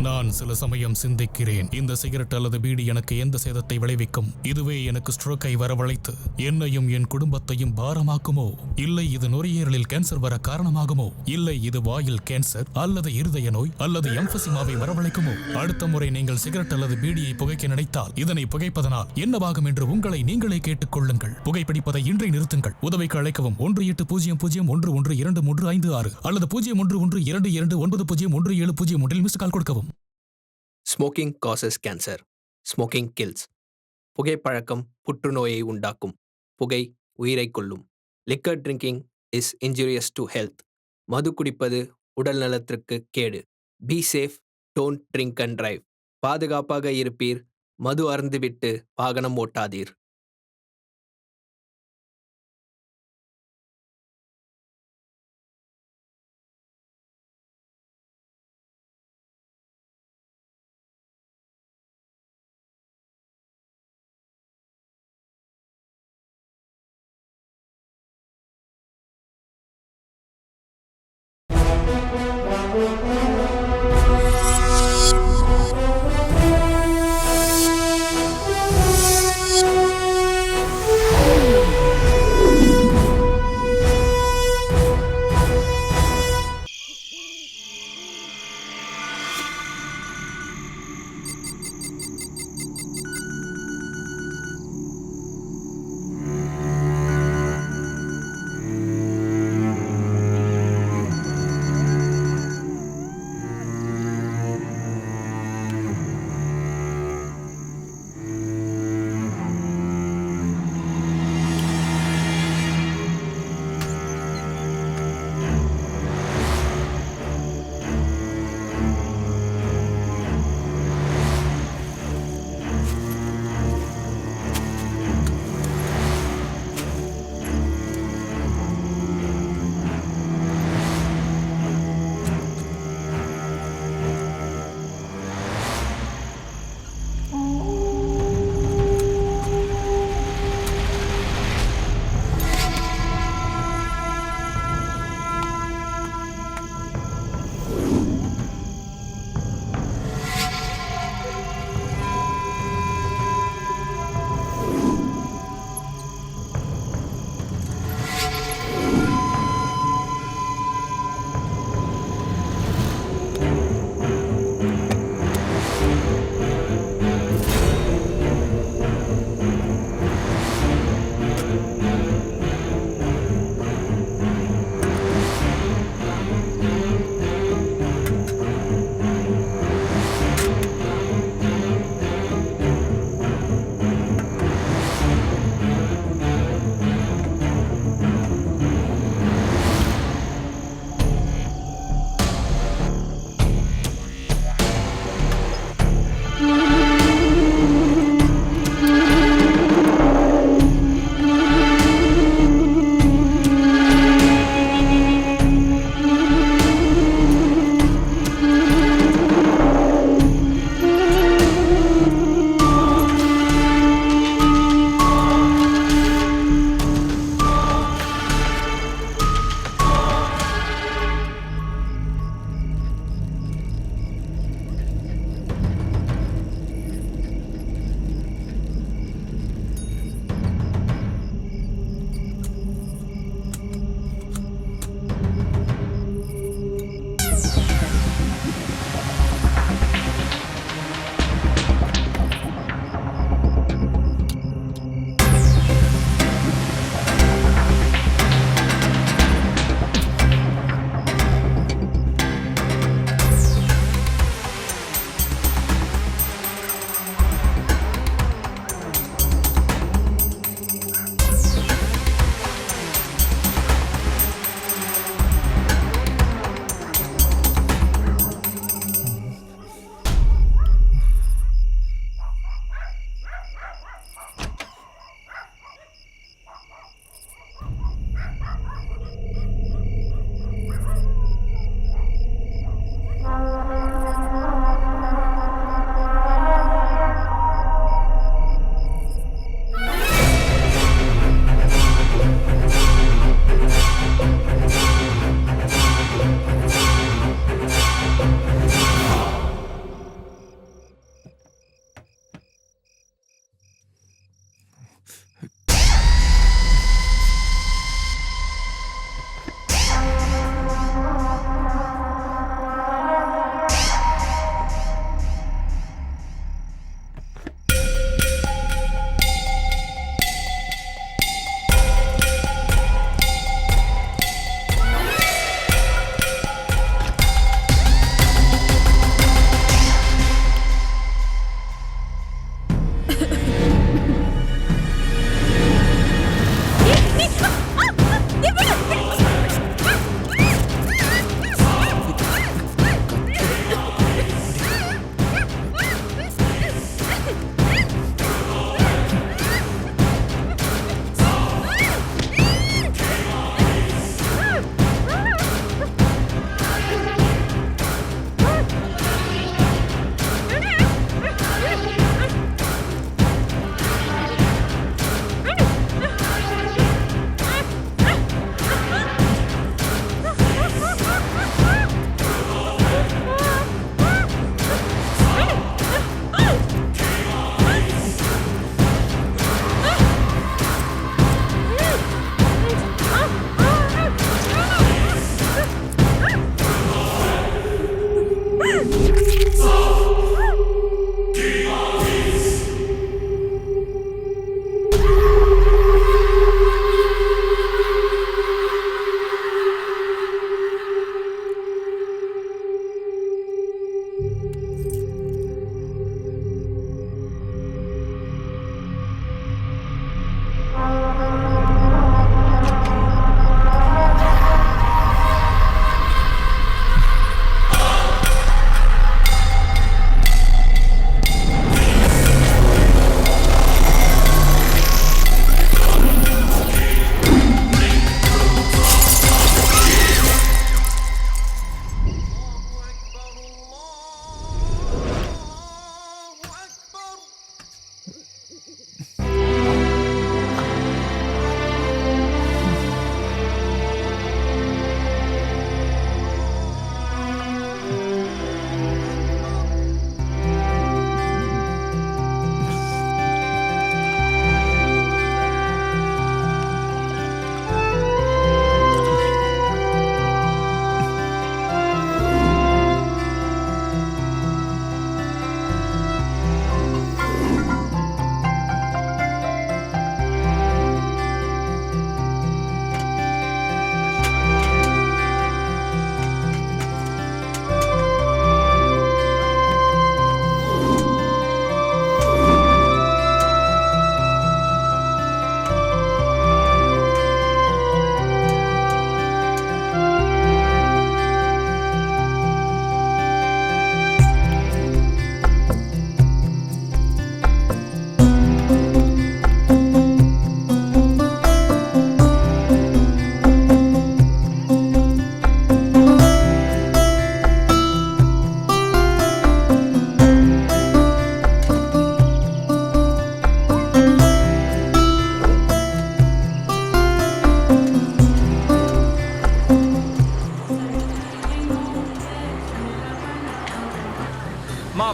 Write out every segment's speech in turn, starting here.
நான் சில சமயம் சிந்திக்கிறேன், இந்த சிகரெட் அல்லது பீடி எனக்கு எந்த சேதத்தை விளைவிக்கும்? இதுவே எனக்கு ஸ்ட்ரோக்கை வரவழைத்து என்னையும் என் குடும்பத்தையும் பாரமாக்குமோ? இல்லை இது நுரையீரலில் கேன்சர் வர காரணமாகுமோ? இல்லை இது வாயில் கேன்சர் அல்லது இருதய நோய் அல்லது எம்பசிமாவை வரவழைக்குமோ? அடுத்த முறை நீங்கள் சிகரெட் அல்லது பீடியை புகைக்க நினைத்தால் இதனை புகைப்பதனால் என்னவாகும் என்று உங்களை நீங்களே கேட்டுக் கொள்ளுங்கள். புகைப்பிடிப்பதை இன்றை நிறுத்துங்கள். உதவிக்கு அழைக்கவும் 1800112356 அல்லது 0112299017 மிஸ் கால் கொடுக்கவும். Smoking causes cancer. Smoking kills. புகைப்பழக்கம் புற்றுநோயை உண்டாக்கும். புகை உயிரை கொல்லும். Liquor drinking is injurious to health. மது குடிப்பது உடல் நலத்திற்கு கேடு. Be safe, don't drink and drive. பாதுகாப்பாக இருப்பீர். மது அருந்துவிட்டு வாகனம் ஓட்டாதீர்.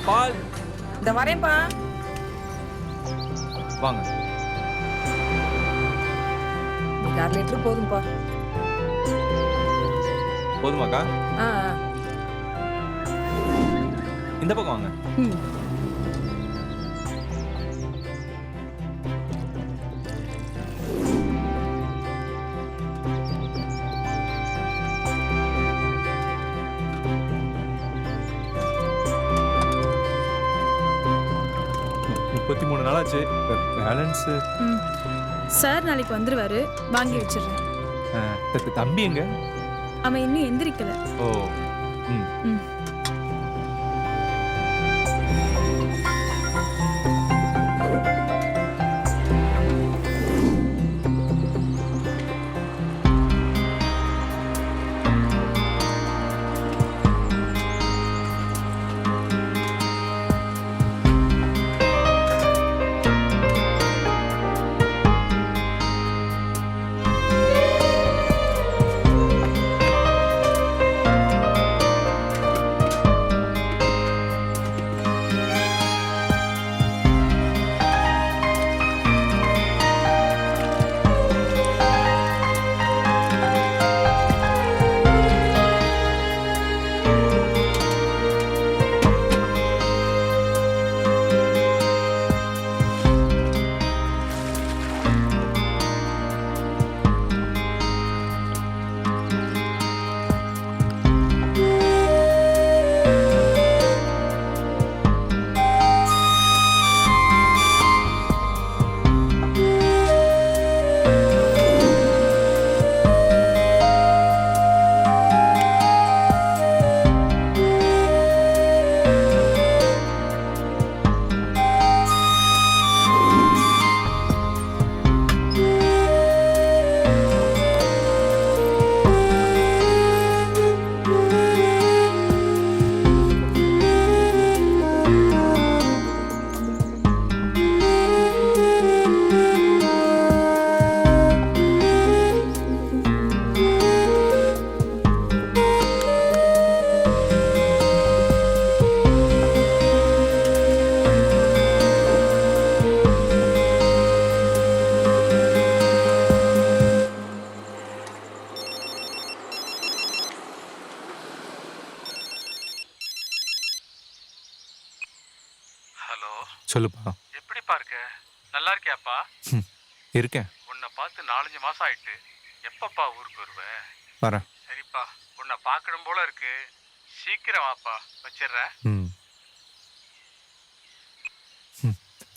பால் இந்த வரேன்ப்பா. வாங்க. 1/2 லிட்டர் போதும்பா. போதுமாக்கா? ஆ ஆ. இந்த பக்கம் வாங்க. ம். ம், 33 நாளாச்சு. பேலன்ஸ் ம். சார் நாளைக்கு வந்துருவாரு, வாங்கி வச்சிடுறேன். தம்பி எங்க? அவன் இன்னும் எந்திரிக்கல. ஓ. ம். ம். ஹலோ, சொல்லுப்பா. எப்படிப்பா இருக்க? நல்லா இருக்கியாப்பா? இருக்கேன். உன்னை பார்த்து 4-5 மாசம் ஆயிட்டு. எப்பப்பா ஊருக்கு வருவ? வரேன். சரிப்பா, உன்னை பார்க்கணும் போல இருக்கு. சீக்கிரம் வாப்பா. வச்சிடுறேன். ம்.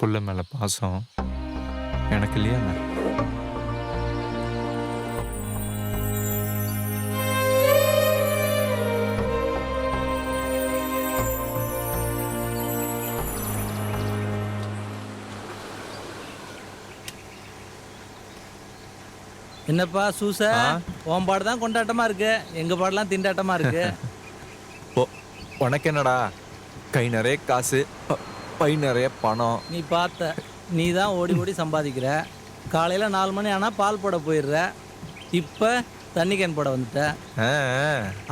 புள்ள மேல பாசம் எனக்கு இல்லையா? என்னப்பா சூச, உன் பாடு தான் கொண்டாட்டமா இருக்கு, எங்க பாடலாம் திண்டாட்டமா இருக்கு. உனக்கு என்னடா? கை நிறைய காசு, பை நிறைய பணம். நீ பார்த்த, நீ தான் ஓடி ஓடி சம்பாதிக்கிற. காலையில 4 மணி ஆனா பால் போட போயிடுற. இப்ப தண்ணி கேன் போட வந்துட்ட.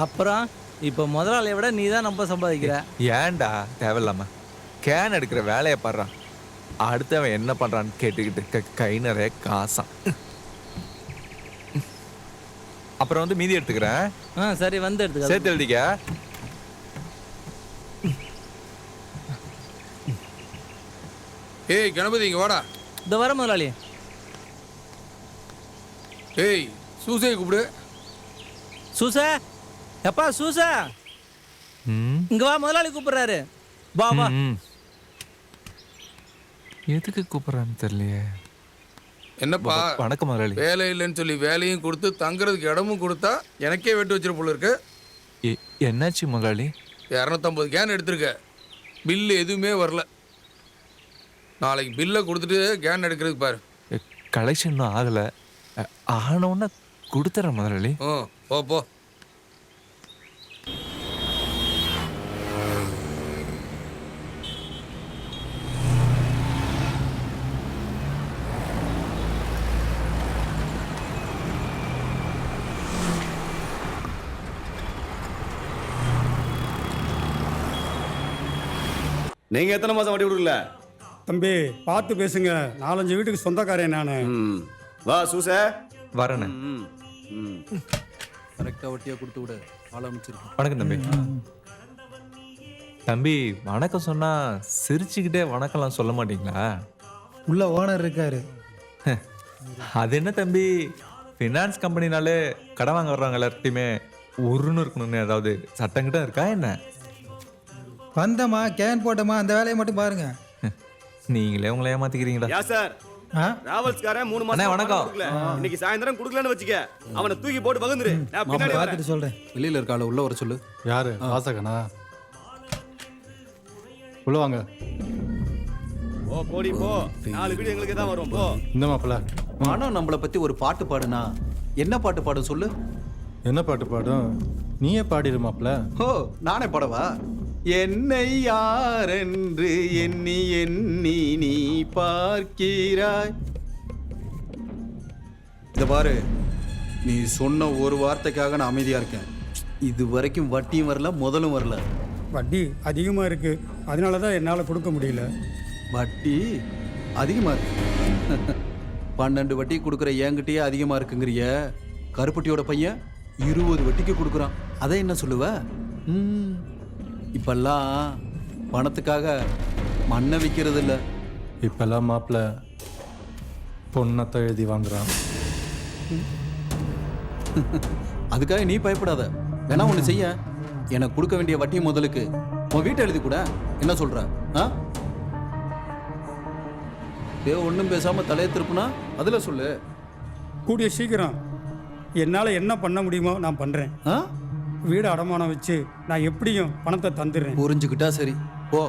அப்புறம் இப்ப முதலாளியை விட நீ தான் ரொம்ப சம்பாதிக்கிற. ஏன்டா தேவையில்லாம கேன் எடுக்கிற வேலையை பாடுறான். அடுத்தவன் என்ன பண்றான்னு கேட்டுக்கிட்டு கை நிறைய காசாம். அப்புறம் வந்து மீதி எடுத்துக்கிறேன். சரி, வந்து எடுத்துக்க. சேர்த்து எழுதிக்க. ஏய் கணபதி, இங்க வாடா. இந்த வர முதலாளி. ஏய் சூசையை கூப்பிடு. சூச, எப்பா சூச, இங்க வா, முதலாளி கூப்பிடுறாரு. வா வா. எதுக்கு கூப்பிடுறான்னு தெரியலையே. என்னப்பா வணக்கம் முதலாளி. வேலை இல்லைன்னு சொல்லி வேலையும் கொடுத்து தங்குறதுக்கு இடமும் கொடுத்தா எனக்கே வெட்டு வச்சிரு போல இருக்கு. என்னாச்சு முதலாளி? 250 கேன் எடுத்திருக்க, பில்லு எதுவுமே வரல. நாளைக்கு பில்லை கொடுத்துட்டு கேன் எடுக்கிறதுக்கு பாரு. கலெக்ஷன் இன்னும் ஆகல. ஆனவுன்னா கொடுத்துறேன் முதலாளி. போ போ. நீங்க எத்தனை மாசம் வட்டி கொடுக்கல? தம்பி பார்த்து பேசுங்க, 4-5 வீட்டுக்கு சொந்தக்காரன் நான். வா சூச. வரேண்ணே. கரெக்டாக வட்டியாக கொடுத்து விட ஆரம்பிச்சிருக்கேன். வணக்கம் தம்பி. தம்பி வணக்கம் சொன்னா சிரிச்சுக்கிட்டே வணக்கம்லாம் சொல்ல மாட்டீங்களா? உள்ள ஓனர் இருக்காரு. அது என்ன தம்பி, ஃபினான்ஸ் கம்பெனினாலே கடன் வாங்க வர்றவங்க எல்லார்ட்டையுமே உருன்னு இருக்கணும்னு ஏதாவது சட்டங்கிட்ட இருக்கா என்ன? வந்தமா கேன் போட்டமா அந்த வேலையை மட்டும் பாருங்க. நீங்களே உங்களை ஏமாத்திக்கிறீங்களா? யா சார், டிராவல்ஸ்காரன் 3 மாசம் வணக்கம். கொடுக்கல. இன்னைக்கு சாயந்தரம் கொடுக்கலன்னு வச்சுக்க, அவனை தூக்கி போட்டு பகுந்துரு. நான் பின்னாடி வரேன். பார்த்துட்டு சொல்றேன். வெளியில் இருக்கால உள்ள வர சொல்லு. யாரு? வாசகனா? உள்ள வாங்க. ஓ போடி போ, 4 வீடு எங்களுக்கு தான் வரும். போ. இந்த மாப்பிள்ள மனம் நம்மளை பத்தி ஒரு பாட்டு பாடுனா என்ன பாட்டு பாடும் சொல்லு. என்ன பாட்டு பாடும்? நீயே பாடிடு மாப்பிள்ள. ஓ நானே பாடவா? என்னை யாரென்று எண்ணி எண்ணி நீ பார்க்கிறாய். இத பாரு, நீ சொன்ன ஒரு வார்த்தைக்காக நான் அமைதியா இருக்கேன். இது வரைக்கும் வட்டியும் வரல, முதலும் வரல. வட்டி அதிகமாக இருக்கு, அதனால தான் என்னால் கொடுக்க முடியல. வட்டி அதிகமா இருக்கு. 12 வட்டி கொடுக்குற என்கிட்டயே அதிகமா இருக்குங்கிறிய. கருப்பட்டியோட பையன் 20 வட்டிக்கு கொடுக்குறான். அதை என்ன சொல்லுவ? இப்பெல்லாம் பணத்துக்காக மண்ணை விற்கிறது இல்லை. இப்பெல்லாம் மாப்பிள்ள பொண்ணத்தை எழுதி வாங்குறான். அதுக்காக நீ பயப்படாத. வேணா ஒன்று செய்ய, எனக்கு கொடுக்க வேண்டிய வட்டி முதலுக்கு உன் வீட்டை எழுதி கூட. என்ன சொல்ற? ஒன்றும் பேசாம தலையை திருப்புனா அதுல சொல்லு. கூடிய சீக்கிரம் என்னால் என்ன பண்ண முடியுமோ நான் பண்ணுறேன். வீடு அடமானம் வச்சு நான் எப்படியும் பணத்தை தந்துடுறேன். புரிஞ்சுக்கிட்டா சரி. போ.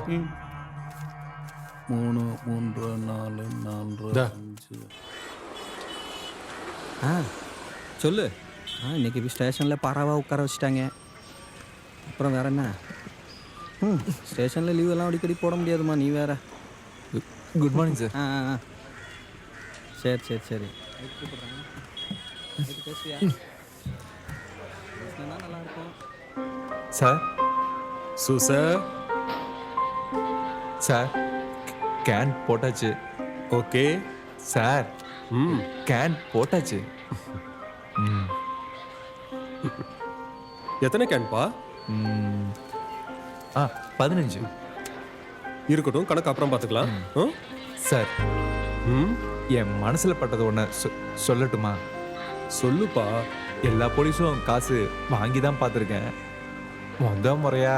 3 3 4 4 5. சொல்லு. இன்னைக்கு ஸ்டேஷனில் பறவை உட்கார வச்சுட்டாங்க. அப்புறம் வேற என்ன? ஸ்டேஷனில் லீவ் எல்லாம் அடிக்கடி போட முடியாதுமா, நீ வேற. Good morning sir. சரி சரி சரி. பேசுவியா? நல்லா இருக்கும் சார். சூசர் சார், கேன் போட்டாச்சு. ஓகே சார், கேன் போட்டாச்சு. எத்தனை கேன்பா? 15. இருக்கட்டும், கணக்கு அப்புறம் பார்த்துக்கலாம். சார், என் மனசுல பட்டது ஒன்று சொல்லட்டுமா? சொல்லுப்பா. எல்லா போலீஸும் காசு வாங்கி தான் பார்த்துருக்கேன். முறையா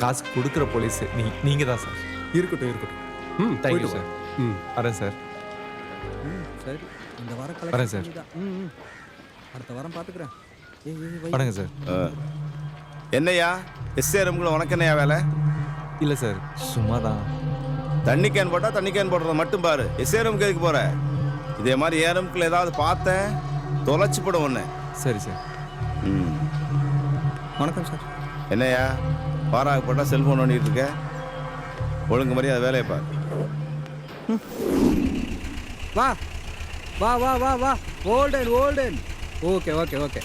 காசு கொடுக்குற போலீஸ் நீங்க தான் சார். இருக்கட்டும் இருக்கட்டும். Thank you sir. வரேன் சார். சரி, இந்த வாரம் வரேன் சார். அடுத்த வாரம் பார்த்துக்கிறேன். வணக்கம் சார். என்னையா எஸ்ஆர்எம்குள்ள உனக்கு என்னையா வேலை? இல்லை சார், சும்மா தான். தண்ணி கேன் போட்டா தண்ணி கேன் போடுறத மட்டும் பாரு. எஸ்ஆர்எம்க்கு எதுக்கு போற? இதே மாதிரி ஏஆர்எம்குள்ள ஏதாவது பார்த்தேன் தொலைச்சு போடும் ஒன்று. சரி சார். வணக்கம் சார். என்னையா பாராக போட்டால் செல்ஃபோன் பண்ணிட்டு இருக்க? ஒழுங்கு மாதிரி அது வேலையை பாரு. வா வா வா வா வா. Hold on hold on. Okay okay okay.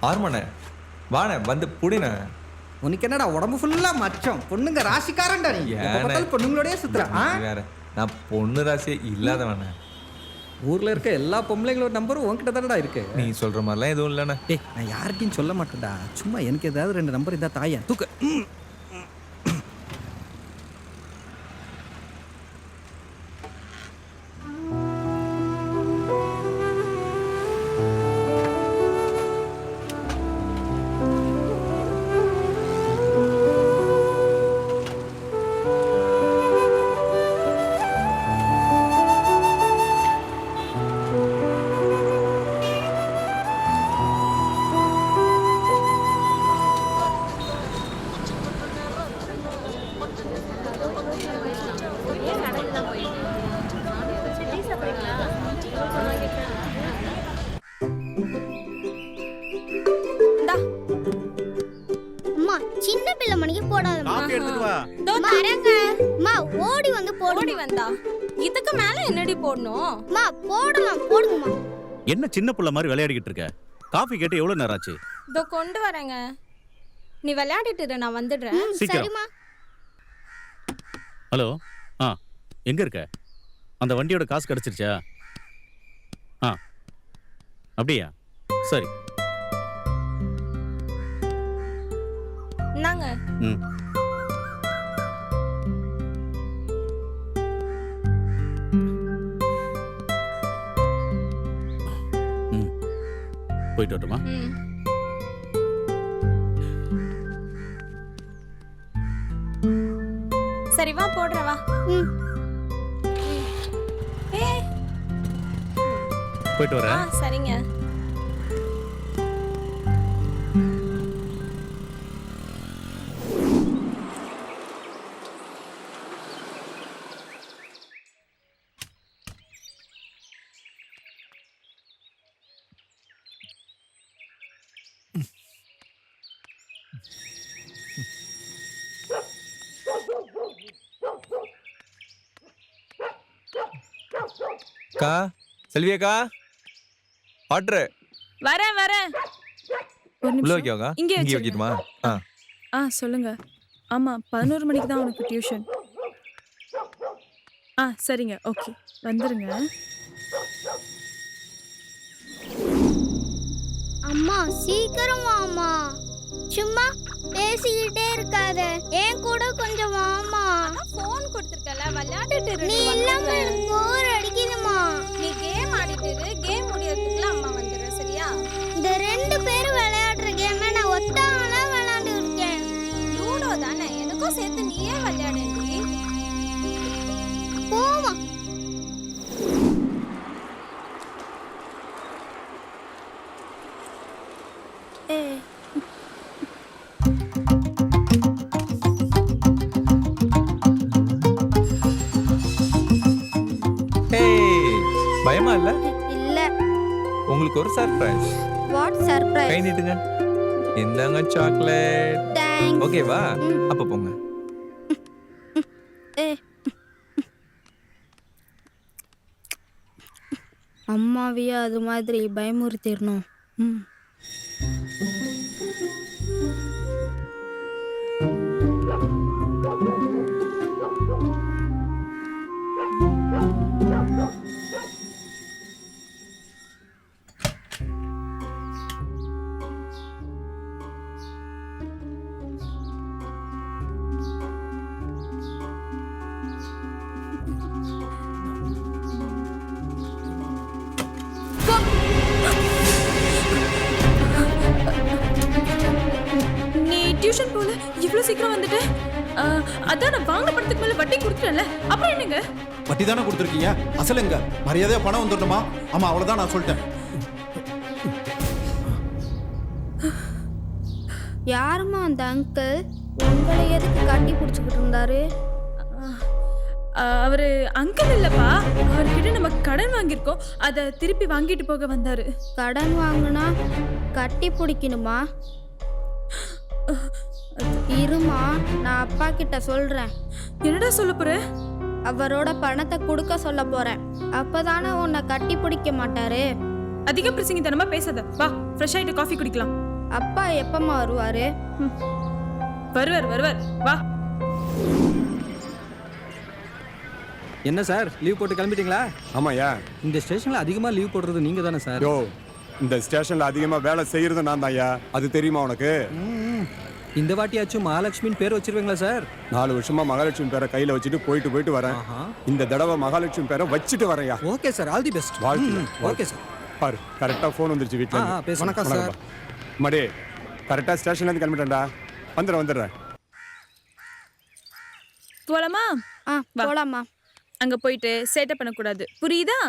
ஆர்மண்ணே, வாண்ணே, வந்து புடிண்ணே. உனக்கு என்னடா உடம்பு ஃபுல்லா மச்சம்? பொண்ணுங்க ராசிக்காரன்டா நீ. எப்ப பார்த்தாலும் பொண்ணுங்களோடயே சுத்துற. வேற நான் பொண்ணு ராசியே இல்லாதவண்ணே. ஊர்ல இருக்க எல்லா பொம்பளைங்களோட நம்பரும் உன்கிட்ட தானடா இருக்கு. நீ சொல்ற மாதிரிலாம் எதுவும் இல்லைண்ணே. டேய், நான் யார்கிட்டையும் சொல்ல மாட்டேன்டா. சும்மா எனக்கு ஏதாவது 2 நம்பர் இருந்தா தாயன் தூக்க. வரேங்க. அம்மா ஓடி வந்து போடு. ஓடி வந்தா இதுக்கு மேல என்னடி போடணும்? அம்மா போடலாம், போடுங்கம்மா. என்ன சின்ன புள்ள மாதிரி விளையாடிக்கிட்டு இருக்க? காஃபி கேட்டு எவ்வளவு நேரம் ஆச்சு? இதோ கொண்டு வரேங்க. நீ விளையாடிட்டு இரு, நான் வந்துடுறேன். சரிம்மா. ஹலோ, எங்க இருக்க? அந்த வண்டியோட காசு கிடைச்சிருச்சா? அப்படியா? சரி. நாங்க போயிட்டு வரட்டுமா? சரி வா போடுற வா. போயிட்டு வரேன். சரிங்க. அக்கா, செல்வி அக்கா, ஆர்டர். வரேன் வரேன். ஒரு உள்ள நிமிஷம். வைக்கவா? இங்கே இங்கே வச்சிருங்க. வைக்கட்டுமா? சொல்லுங்க. ஆமா 11 மணிக்கு தான் உனக்கு டியூஷன். சரிங்க, ஓகே, வந்துருங்க. அம்மா சீக்கிரம் வாமா. சும்மா பேசிக்கிட்டே இருக்காத, என் கூட கொஞ்சம் வாமா. ஃபோன் கொடுத்துருக்கல, விளையாடிட்டு இரு. நீ இல்லாம எனக்கு போர் அடிக்குதுமா. நீ கேம் ஆடிட்டு இரு, கேம் முடியறதுக்குள்ள அம்மா வந்துடுற, சரியா? இந்த 2 பேரும் விளையாடுற கேம் நான் ஒத்தாமல விளையாண்டு இருக்கேன். லூடோ தானே, எனக்கும் சேர்த்து நீயே விளையாடுடி. போமா. பயமா இல்ல? இல்ல. உங்களுக்கு ஒரு சர்ப்ரைஸ். What surprise? கை நீட்டுங்க. இந்தாங்க சாக்லேட். தேங்க்ஸ். ஓகேவா? அப்ப போங்க. அம்மாவையே அது மாதிரி பயமுறுத்திடணும். நீ டியூஷன் போல இவ்வளவு சீக்கிரம் வந்துட்ட? அதான் நான் வாங்க பணத்துக்கு மேல வட்டி கொடுத்துட்டேன்ல, அப்புறம் என்னங்க? வட்டி தானே கொடுத்துருக்கீங்க, அசல் எங்க? மரியாதையா பணம் வந்துடணுமா? ஆமா, அவ்வளவுதான், நான் சொல்லிட்டேன். யாருமா அந்த அங்கிள்? உங்களை எதுக்கு கட்டி பிடிச்சிக்கிட்டு இருந்தாரு? அவரு அங்கிள் இல்லப்பா, அவர்கிட்ட நம்ம கடன் வாங்கியிருக்கோம், அதை திருப்பி வாங்கிட்டு போக வந்தாரு. கடன் வாங்கினா கட்டி பிடிக்கணுமா? இருமா, நான் அப்பா கிட்ட சொல்றேன். என்னடா சொல்ல போற? அவரோட பணத்தை கொடுக்க சொல்ல போறேன். அப்பதானே உன்னை கட்டி பிடிக்க மாட்டாரு. அதிக பிரசங்கித்தனமா பேசாத. வா, ஃப்ரெஷ் ஆயிட்டு காஃபி குடிக்கலாம். அப்பா எப்பமா வருவாரு? வருவார். வா. என்ன சார், லீவ் போட்டு கிளம்பிட்டீங்களா? ஆமாயா. இந்த ஸ்டேஷன்ல அதிகமா லீவ் போடுறது நீங்க தானே சார்? யோ, இந்த ஸ்டேஷன்ல அதிகமா வேலை செய்யறது நான் தான்யா. அது தெரியுமா உனக்கு? இந்த வாட்டியாச்சும் மகாலட்சுமின்னு பேர் வச்சிருவீங்களா சார்? 4 வருஷமா மகாலட்சுமி பேரை கையில வச்சுட்டு போயிட்டு வரேன். இந்த தடவை மகாலட்சுமி பேரை வச்சுட்டு வரேன்யா. Okay sir, all the best. Okay sir. பாரு, கரெக்டா போன் வந்துருச்சு வீட்டுல. வணக்கம் சார். மடே, கரெக்டா ஸ்டேஷன்ல இருந்து கிளம்பிட்டேன்டா. வந்துடுறேன். போலாமா? போலாமா. அங்க போயிட்டு சேட்டை பண்ணக்கூடாது, புரியுதா?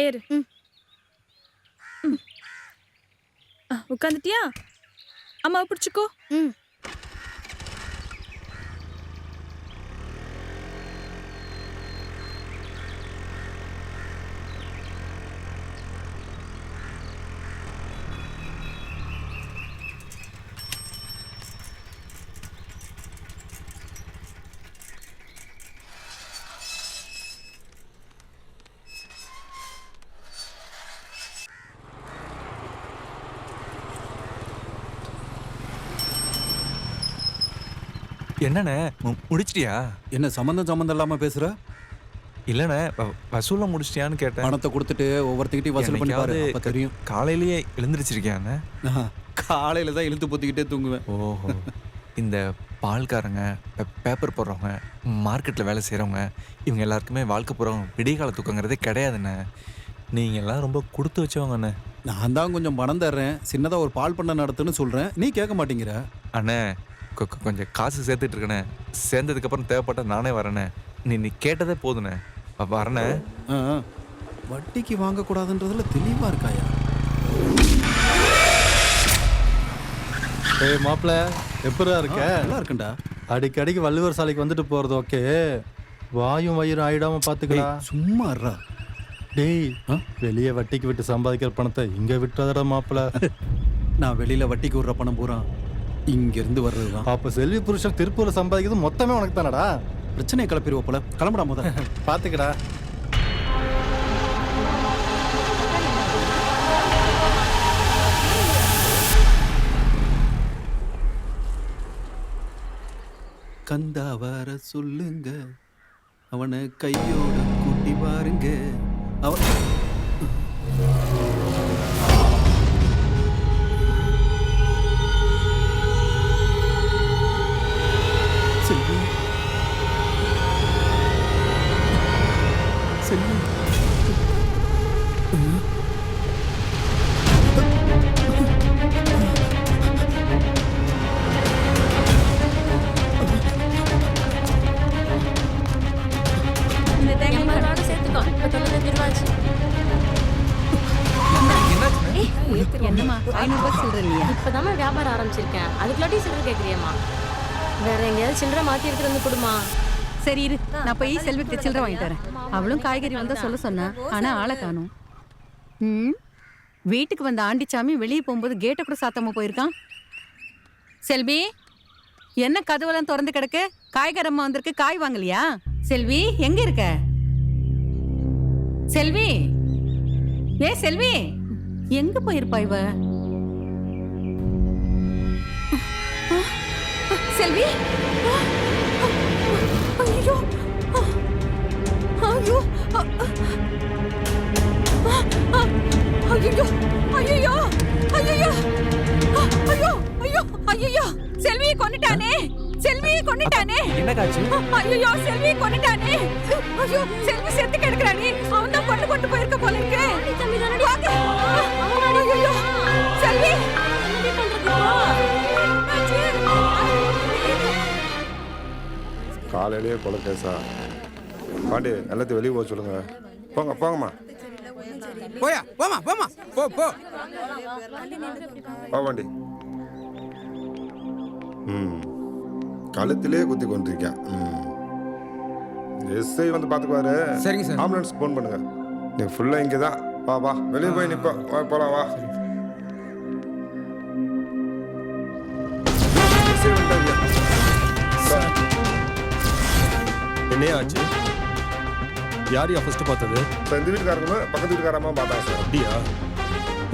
ஏறு. உட்காந்துட்டியா? அம்மாவை பிடிச்சிக்கோ. என்னண்ணே முடிச்சிட்டியா? என்ன சம்மந்தம் இல்லாம பேசுற? இல்லைண்ணே வசூலை முடிச்சிட்டியான்னு கேட்டேன். பணத்தை கொடுத்துட்டு ஒவ்வொருத்திக்கிட்டையும் வசூல் பண்ணி பாரு, அப்ப தெரியும். காலையிலேயே எழுந்திரிச்சிருக்கியாண்ணே? காலையில தான் இழுத்து பொத்திக்கிட்டே தூங்குவேன். ஓஹோ. இந்த பால்காரங்க, பேப்பர் போடுறவங்க, மார்க்கெட்டில் வேலை செய்கிறவங்க, இவங்க எல்லாருக்குமே வாழ்க்கை போகிறவங்க விடிகால தூக்கங்கிறதே கிடையாதுண்ணே. நீங்கள் எல்லாம் ரொம்ப கொடுத்து வச்சவங்கண்ணே. நான் தான் கொஞ்சம் பணம் தர்றேன், சின்னதாக ஒரு பால் பண்ண நடத்துன்னு சொல்கிறேன், நீ கேட்க மாட்டேங்கிற. அண்ணே கொஞ்சம் காசு சேர்த்துட்டு இருக்கண்ணே. சேர்ந்ததுக்கப்புறம் தேவைப்பட்ட நானே வரேண்ணே. நீ கேட்டதே போதுண்ணே. வரண்ணே. வட்டிக்கு வாங்கக்கூடாதுன்றதுல தெளிவாக இருக்காயா? ஏய் மாப்பிள்ள, எப்படா இருக்க? நல்லா இருக்கேன்டா. அடிக்கடிக்கு வள்ளுவர் சாலைக்கு வந்துட்டு போகிறது ஓகே, வாயும் வயிறும் ஆயிடாமல் பார்த்துக்கலாம். சும்மா இருடா. டேய், வெளியே வட்டிக்கு விட்டு சம்பாதிக்கிற பணத்தை இங்கே விட்டுறதடா மாப்பிள்ள. நான் வெளியில் வட்டிக்கு விடுற பணம் பூரா இங்கேருந்து வர்றது தான். அப்போ செல்வி புருஷன் திருப்பூரில் சம்பாதிக்கிறது மொத்தமே உனக்கு தானடா? பிரச்சனையை கிளப்பிடுவோம் போல. கிளம்புடா முதல்ல. பார்த்துக்கடா. கந்தா வர சொல்லுங்க, அவனை கையோட கூட்டி பாருங்க. அவன் செல்வி, செல்வி. என்னம்மா 500 ரூபாய் சில்லற இல்லையா? இப்பதான் வியாபாரம் ஆரம்பிச்சிருக்கேன், அதுக்குள்ளாட்டி சில்லற கேக்குறியம்மா? வேற எங்கேயாவது சில்லற மாத்தி எடுத்துட்டு வந்து கொடுமா. சரி இரு, நான் போய் செல்விக்கு சில்லற வாங்கிட்டு வரேன். அவளும் காய்கறி வந்தா சொல்ல சொன்னா, ஆனா ஆளை காணும். வீட்டுக்கு வந்த ஆண்டிச்சாமி வெளியே போகும்போது கேட்டை கூட சாத்தாம போயிருக்கான். செல்வி, என்ன கதவெல்லாம் திறந்து கிடக்கு? காய்கறம்மா வந்திருக்கு, காய் வாங்கலையா? செல்வி எங்க இருக்க? செல்வி, ஏ செல்வி, எங்க போயிருப்பா இவ? செல்வி, ஐயோ ஐயோ ஐயோ ஐயோ ஐயோ ஐயோ ஐயோ ஐயோ, செல்வியை கொன்னுட்டானே, செல்வியை கொன்னுட்டானே. என்ன காச்சு? ஐயோ செல்வியை கொன்னுட்டானே. ஐயோ செல்வி செத்து கிடக்குறானே, அவன் தான் கொண்டு போயிருக்க போல இருக்கு. வாங்க. ஐயோ செல்வி, காலையிலேயே கொலை கேஸா? பாண்டி எல்லாத்தையும் வெளியே போக சொல்லுங்க. போங்க போங்கம்மா. போயா போமா போமா போ போ பாண்டி. கழுத்திலே குத்தி கொண்டிருக்கேன். எஸ்ஐ வந்து பார்த்துக்குவாரு. சரிங்க சார். ஆம்புலன்ஸ் ஃபோன் பண்ணுங்க. நீ ஃபுல்லாக இங்கே தான். வா வா, வெளியே போய் நிற்போம். வா போகலாம் வா. என்னையா ஆச்சு? யாரையா ஃபர்ஸ்ட் பார்த்தது? இந்த வீட்டுக்காரங்களும் பக்கத்து வீட்டுக்காரமா பார்த்தாங்க சார். அப்படியா?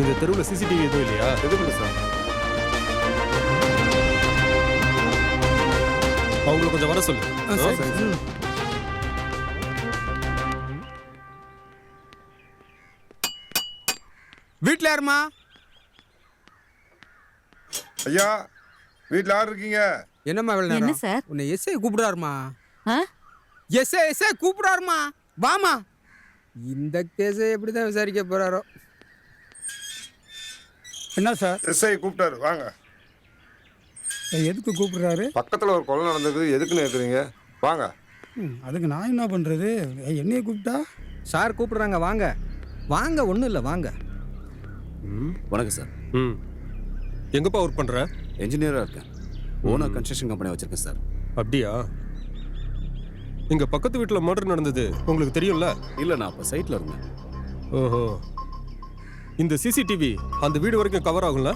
இந்த தெருவில் சிசிடிவி எதுவும் இல்லையா? எதுவும் இல்லை சார். அவங்களை கொஞ்சம் வர சொல்லு. வீட்டில் யாருமா? ஐயா, வீட்டில் யார் இருக்கீங்க? என்னம்மா வேலை? என்ன சார்? உன்னை எஸ்ஐ கூப்பிடாருமா. எஸ்ஐ கூப்பிடாருமா. வாமா. இந்த கேஸை எப்படி தான் விசாரிக்க போறாரோ. என்ன சார்? எஸ்ஐ கூப்பிட்டாரு, வாங்க. எதுக்கு கூப்பிடுறாரு? பக்கத்தில் ஒரு கொலை நடந்திருக்கு, எதுக்குன்னு கேட்குறீங்க? வாங்க. அதுக்கு நான் என்ன பண்ணுறது? என்னைய கூப்பிட்டா? சார் கூப்பிடுறாங்க, வாங்க வாங்க. ஒன்றும் இல்லை, வாங்க. வணக்கம் சார். எங்கப்பா ஒர்க் பண்ணுற? என்ஜினியராக இருக்கேன். ஓனர் கன்ஸ்ட்ரக்ஷன் கம்பெனி வச்சுருக்கேன் சார். அப்படியா? இங்கே பக்கத்து வீட்டில் மர்டர் நடந்தது உங்களுக்கு தெரியும்ல? இல்லை, நான் அப்போ சைட்டில் இருந்தேன். ஓஹோ. இந்த சிசிடிவி அந்த வீடு வரைக்கும் கவர் ஆகும்ல?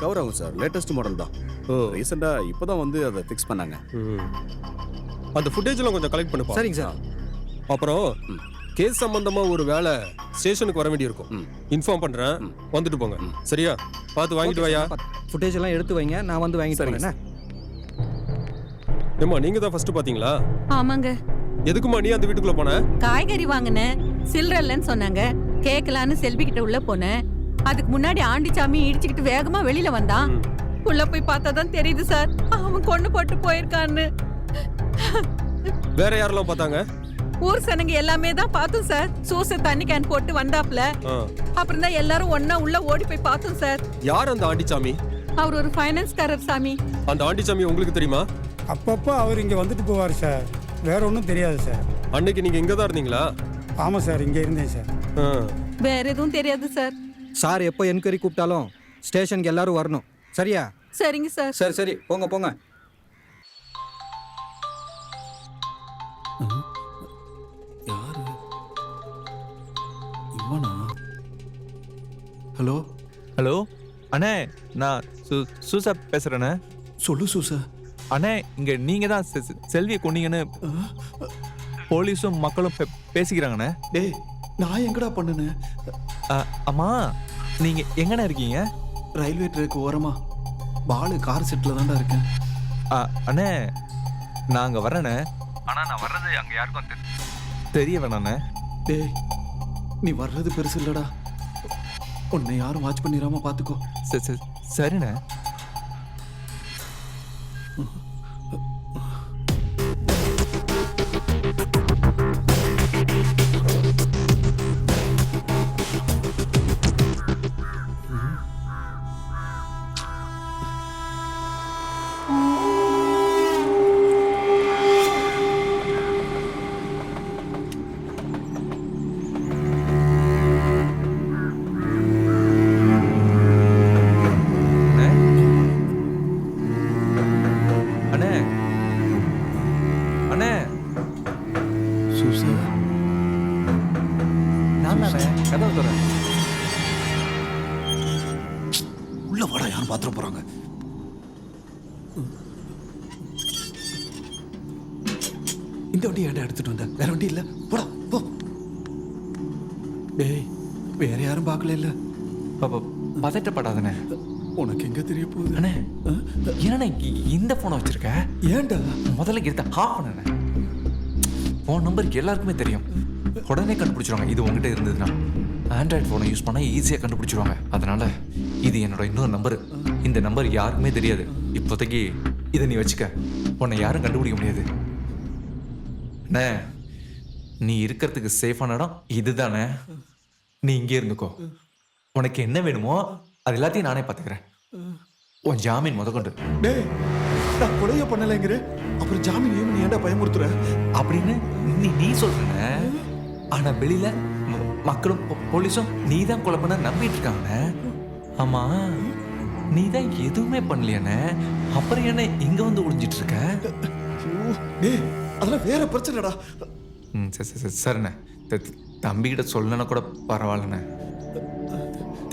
கவர் ஆகும் சார். லேட்டஸ்ட் மாடல் தான். ரீசெண்டாக இப்போ தான் வந்து அதை ஃபிக்ஸ் பண்ணாங்க. அந்த ஃபுட்டேஜ்லாம் கொஞ்சம் கலெக்ட் பண்ணுப்பா. சரிங்க சார். அப்புறம் கேஸ் சம்பந்தமாக ஒரு வேலை ஸ்டேஷனுக்கு வர வேண்டியிருக்கும். இன்ஃபார்ம் பண்ணுறேன், வந்துட்டு போங்க. சரியா? பார்த்து வாங்கிட்டு வாயா. ஃபுட்டேஜ் எல்லாம் எடுத்து வைங்க, நான் வந்து வாங்கிட்டு வரேன். ஏம்மா நீங்க தான் ஃபர்ஸ்ட் பாத்தீங்களா? ஆமாங்க. எதுக்குமா நீ அந்த வீட்டுக்குள்ள போன? காய்கறி வாங்கினேன், சில்லற இல்லைன்னு சொன்னாங்க. கேட்கலான்னு செல்வி கிட்ட உள்ள போனேன். அதுக்கு முன்னாடி ஆண்டிச்சாமி இடிச்சுக்கிட்டு வேகமா வெளியில வந்தான். உள்ள போய் பார்த்தா தான் தெரியுது சார், அவன் கொண்டு போட்டு போயிருக்கான்னு. வேற யாரெல்லாம் பார்த்தாங்க? ஊர் சனங்க எல்லாமே தான் பார்த்தோம் சார். சூச தண்ணி கேன் போட்டு வந்தாப்ல. அப்புறம் தான் எல்லாரும் ஒண்ணா உள்ள ஓடி போய் பார்த்தோம் சார். யார் அந்த ஆண்டிச்சாமி? அவர் ஒரு ஃபைனான்ஸ்காரர் சாமி. அந்த ஆண்டிச்சாமி உங்களுக்கு தெரியுமா? அப்பப்போ அவர் இங்கே வந்துட்டு போவார் சார். வேற ஒன்றும் தெரியாது சார். அன்னைக்கு நீங்க இங்க தான் இருந்தீங்களா? ஆமாம் சார், இங்கே இருந்தேன் சார். வேற எதுவும் தெரியாது சார். சார் எப்போ என்கொயரி கூப்பிட்டாலும் ஸ்டேஷனுக்கு எல்லாரும் வரணும், சரியா? சரிங்க சார். சரி சரி, போங்க போங்க. யாரு இவனா? ஹலோ ஹலோ அண்ணே, நான் சூசா பேசுகிறேண்ணே. சொல்லு சூசா. அண்ணே, இங்கே நீங்கள் தான் செல்வியை கொன்னீங்கன்னு போலீஸும் மக்களும் பேசிக்கிறாங்கண்ணே. டேய், நான் எங்கடா பண்ணுனேன்? அம்மா, நீங்கள் எங்கண்ணே இருக்கீங்க? ரயில்வே ட்ராக் ஓரமா பாலு கார் செட்டில் தான்டா இருக்கேன். அண்ணே, நான் அங்கே வரேண்ணே. ஆனால் நான் வர்றது அங்கே யாருக்கும் தெரிய வேணாண்ணே. டேய், நீ வர்றது பெருசு இல்லடா. உன்னை யாரும் வாட்ச் பண்ணிடாம பார்த்துக்கோ. சரிண்ணே. உள்ள வாடா, யாரும் பாத்திர போறாங்க. இந்த வண்டி ஏன்டா எடுத்துட்டு வந்த? வேற வண்டி இல்ல, போடா போ. டேய், வேற யாரும் பார்க்கல இல்ல? பதட்டப்படாதண்ணே. உனக்கு எங்க தெரிய போகுது? அண்ணே, என்னண்ணே இந்த போனை வச்சிருக்க? ஏன்டா முதல்ல எடுத்த ஆஃப் பண்ணண்ணே. உன் நம்பருக்கு எல்லாருக்குமே தெரியும், உடனே கண்டுபிடிச்சிருவாங்க. இது உங்ககிட்ட இருந்ததுன்னா ஆண்ட்ராய்டு ஃபோனை யூஸ் பண்ணால் ஈஸியாக கண்டுபிடிச்சிருவாங்க. அதனால இது என்னோட இன்னொரு நம்பரு. இந்த நம்பர் யாருக்குமே தெரியாது. இப்போதைக்கு இதை நீ வச்சுக்க, உன்னை யாரும் கண்டுபிடிக்க முடியாது. அண்ணே, நீ இருக்கிறதுக்கு சேஃபான இடம் இதுதானே. நீ இங்கே இருந்துக்கோ. உனக்கு என்ன வேணுமோ அது எல்லாத்தையும் நானே பார்த்துக்கிறேன். உன் ஜாமீன் முதற்கொண்டு. டேய், நான் கொலைய பண்ணலைங்கிற, அப்புறம் ஜாமீன் ஏன் ஏன்டா பயமுறுத்துற அப்படின்னு நீ சொல்றேன. ஆனா வெளியில மக்களும் போலீஸும் நீ தான் கொலை பண்ண நம்பிட்டு இருக்காங்க. ஆமா, நீ தான் எதுவுமே பண்ணலையானே, அப்புறம் என்ன இங்க வந்து ஒளிஞ்சிட்டு இருக்க? டேய், அதெல்லாம் வேற பிரச்சனைடா. சரிண்ணே, தம்பிக்கிட்ட சொல்லணும்னா கூட பரவாயில்லண்ணே.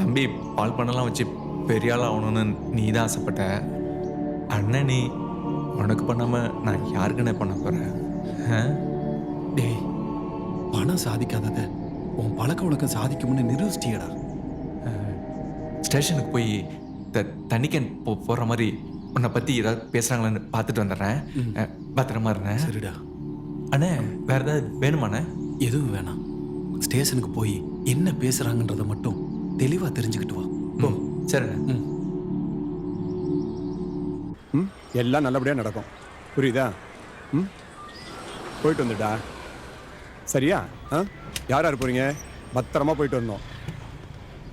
தம்பி பால் பண்ணலாம் வச்சு பெரிய ஆள் ஆகணும்னு நீ தான் ஆசைப்பட்ட. அண்ணன், நீ உனக்கு பண்ணாம நான் யாருக்குன்னே பண்ண போறேன்? டேய், பணம் சாதிக்காதத உன் பழக்க வழக்கம் சாதிக்கும்னு நிரூபிச்சிட்டியடா. ஸ்டேஷனுக்கு போய் தண்ணிக்கன் போடுற மாதிரி உன்னை பற்றி ஏதாவது பேசுகிறாங்களான்னு பார்த்துட்டு வந்துடுறேன். பத்திரமா இருந்தேன். சரிடா. அண்ணே, வேற ஏதாவது வேணுமாண்ணே? எதுவும் வேணாம். ஸ்டேஷனுக்கு போய் என்ன பேசுகிறாங்கன்றதை மட்டும் தெளிவாக தெரிஞ்சுக்கிட்டு வா. ஓ, சரிண்ணே. எல்லாம் நல்லபடியாக நடக்கும், புரியுதா? போயிட்டு வந்துடா. சரியா? யார் யார் போகிறீங்க? பத்திரமா போயிட்டு வரணும்,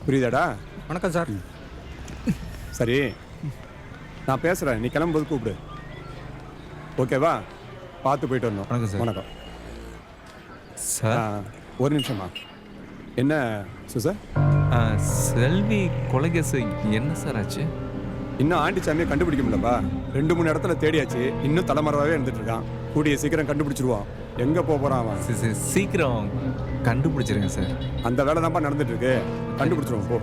புரியுதாடா? வணக்கம் சார். சரி, நான் பேசுகிறேன், நீ கிளம்பும்போது கூப்பிடு, ஓகேவா? பார்த்து போயிட்டு வரணும். வணக்கம் சார். வணக்கம் சார். ஒரு நிமிஷமா. என்ன சுசா? செல்வி கொலை கேஸ் என்ன சார் ஆச்சு? இன்னும் ஆண்டிச்சாமியை கண்டுபிடிக்க முடியலப்பா. 2-3 இடத்துல தேடியாச்சு, இன்னும் தலைமறைவாகவே இருந்துட்டு இருக்கான். கூடிய சீக்கிரம் கண்டுபிடிச்சிருவான். எங்கே போகிறான் அவன்? சீக்கிரம் கண்டுபிடிச்சிருங்க சார். அந்த வேலை தான்ப்பா நடந்துட்டு இருக்கு, கண்டுபிடிச்சிருவோம். போ.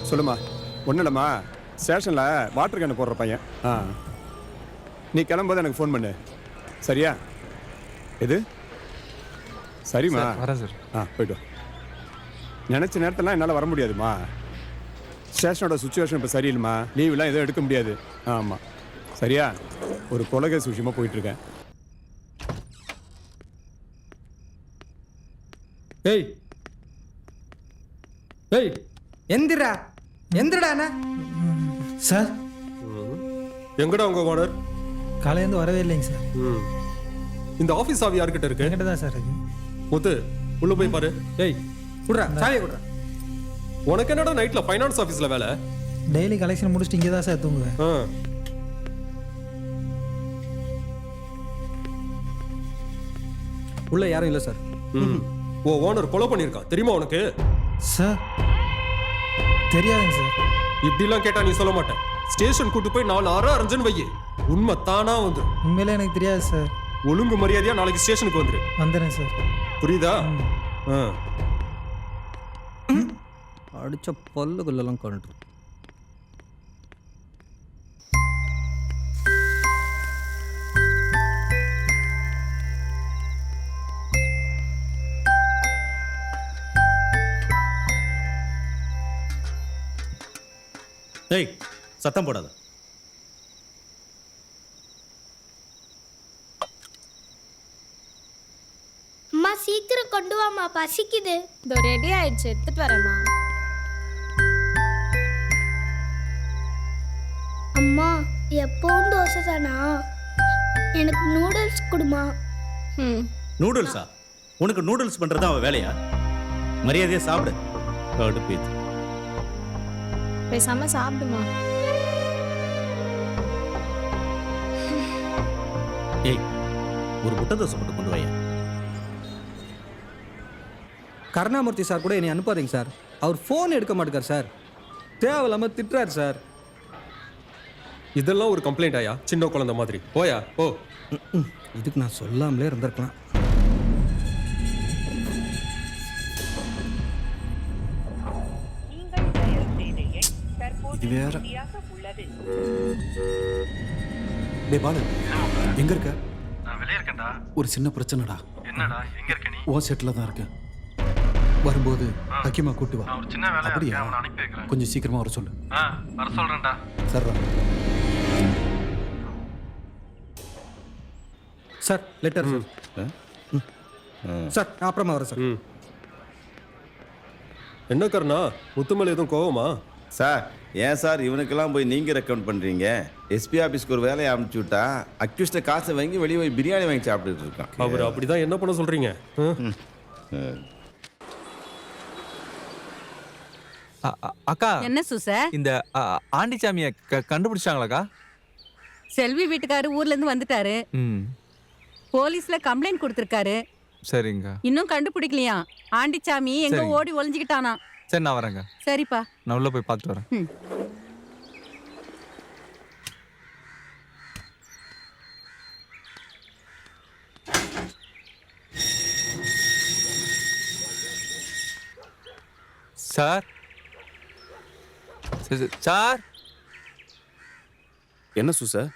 சொல்லுமா. ஒன்றும் இல்லைம்மா, ஸ்டேஷனில் வாட்டர் கேன் போடுற பையன். நீ கிளம்பும்போது எனக்கு ஃபோன் பண்ணு, சரியா? எது? சரிம்மா, வரேன் சார். போய்ட்டு வா. நினச்ச நேரத்திலாம் என்னால் வர முடியாதுமா. ஸ்டேஷனோட சுச்சுவேஷன் இப்போ சரியில்லைம்மா. லீவ்லாம் எதுவும் எடுக்க முடியாது. ஆமாம், சரியா? ஒரு கொலகேஸ் விஷயமா போயிட்டுருக்கேன். ஏய் ஏய் எந்திரா எந்திரடாண்ணா. சார் எங்கடா உங்க ஓனர்? காலையிலேருந்து வரவே இல்லைங்க சார். இந்த ஆஃபீஸ் சாவி யார்கிட்ட இருக்கு? என்கிட்ட தான் சார் இருக்கு. முத்து உள்ள போய் பாரு. ஏய் குடுறா சாவியை குடுறா. உனக்கு என்னடா நைட்ல ஃபைனான்ஸ் ஆஃபீஸ்ல வேலை? டெய்லி கலெக்ஷன் முடிச்சுட்டு இங்கே தான் சார் தூங்குவேன். உள்ள யாரும் இல்லை சார். ஓ ஓனர் கொலை பண்ணியிருக்கான் தெரியுமா உனக்கு? சார் தெரியாதுங்க சார். இப்படிலாம் கேட்டா நீ சொல்ல மாட்டேன். ஸ்டேஷன் கூட்டு போய் 4 அரை அரைஞ்சுன்னு வையே, உண்மை தானா வந்துடும். உண்மையிலே எனக்கு தெரியாது சார். ஒழுங்கு மரியாதையா நாளைக்கு ஸ்டேஷனுக்கு வந்துரு. வந்துடுறேன் சார். புரியுதா? அடிச்ச பல்லுக்குள்ளெல்லாம் கண்டு. ஏய் சத்தம் போடாத. அம்மா சீக்கிரம் கொண்டு வாமா, பசிக்குது. இதோ ரெடி ஆயிடுச்சு, எடுத்துட்டு வரேம்மா. அம்மா எப்பவும் தோசை தானா? எனக்கு நூடுல்ஸ் கொடுமா. நூடுல்ஸா? உனக்கு நூடுல்ஸ் பண்றது அவன் வேலையா? மரியாதையா சாப்பிடு. கடுப்பேத்து. பேசாம சாப்பிடுமா. ஏய் ஒரு முட்டை தோசை மட்டும் கொண்டு வாயா. கருணாமூர்த்தி சார் கூட என்னை அனுப்பாதீங்க சார். அவர் ஃபோன் எடுக்க மாட்டேங்கார் சார். தேவையில்லாமல் திட்டுறாரு சார். இதெல்லாம் ஒரு கம்ப்ளைண்ட் ஆயா? சின்ன குழந்தை மாதிரி போயா ஓ. இதுக்கு நான் சொல்லாமலே இருந்திருக்கலாம். இது வேற. டேய் பாலு, எங்க இருக்க? நான் வெளியே இருக்கேன்டா. ஒரு சின்ன பிரச்சனைடா. என்னடா எங்க இருக்க நீ? ஓ செட்டில் தான் இருக்கேன். வரும்போது ஹக்கீமா கூட்டு வா. நான் ஒரு சின்ன வேலையா அப்படியா? இருக்கேன், அவனை அனுப்பி வைக்கிறேன். கொஞ்சம் சீக்கிரமா வர சொல்லு. வர சொல்றேன்டா. சர்ரா. Sir letter sir. சார் நான் அப்புறமா வரேன் சார். என்ன கருணா, முத்துமலை எதுவும் கோவமா? சார் ஏன் சார் இவனுக்கெல்லாம் போய் நீங்கள் ரெக்கமெண்ட் பண்ணுறீங்க? எஸ்பி ஆஃபீஸ்க்கு ஒரு வேலையை அனுப்பிச்சு விட்டா அக்யூஸ்ட காசை வாங்கி வெளியே போய் பிரியாணி வாங்கி சாப்பிட்டுட்டு இருக்கான். அவர் அப்படிதான் என்ன பண்ண சொல்றீங்க? அக்கா என்ன சூச? இந்த ஆண்டிச்சாமியை கண்டுபிடிச்சாங்களாக்கா? செல்வி வீட்டுக்காரு ஊர்ல இருந்து வந்துட்டாரு. போலீஸ்ல கம்ப்ளைண்ட் கொடுத்திருக்காரு. சரிங்க. இன்னும் கண்டுபிடிக்கலையா? ஆண்டிச்சாமி எங்க ஓடி ஒளிஞ்சுக்கிட்டானா? சரி நான் வரேங்க. சரிப்பா. நான் உள்ள போய் பார்த்துட்டு வரேன். Sir sir. என்ன சூச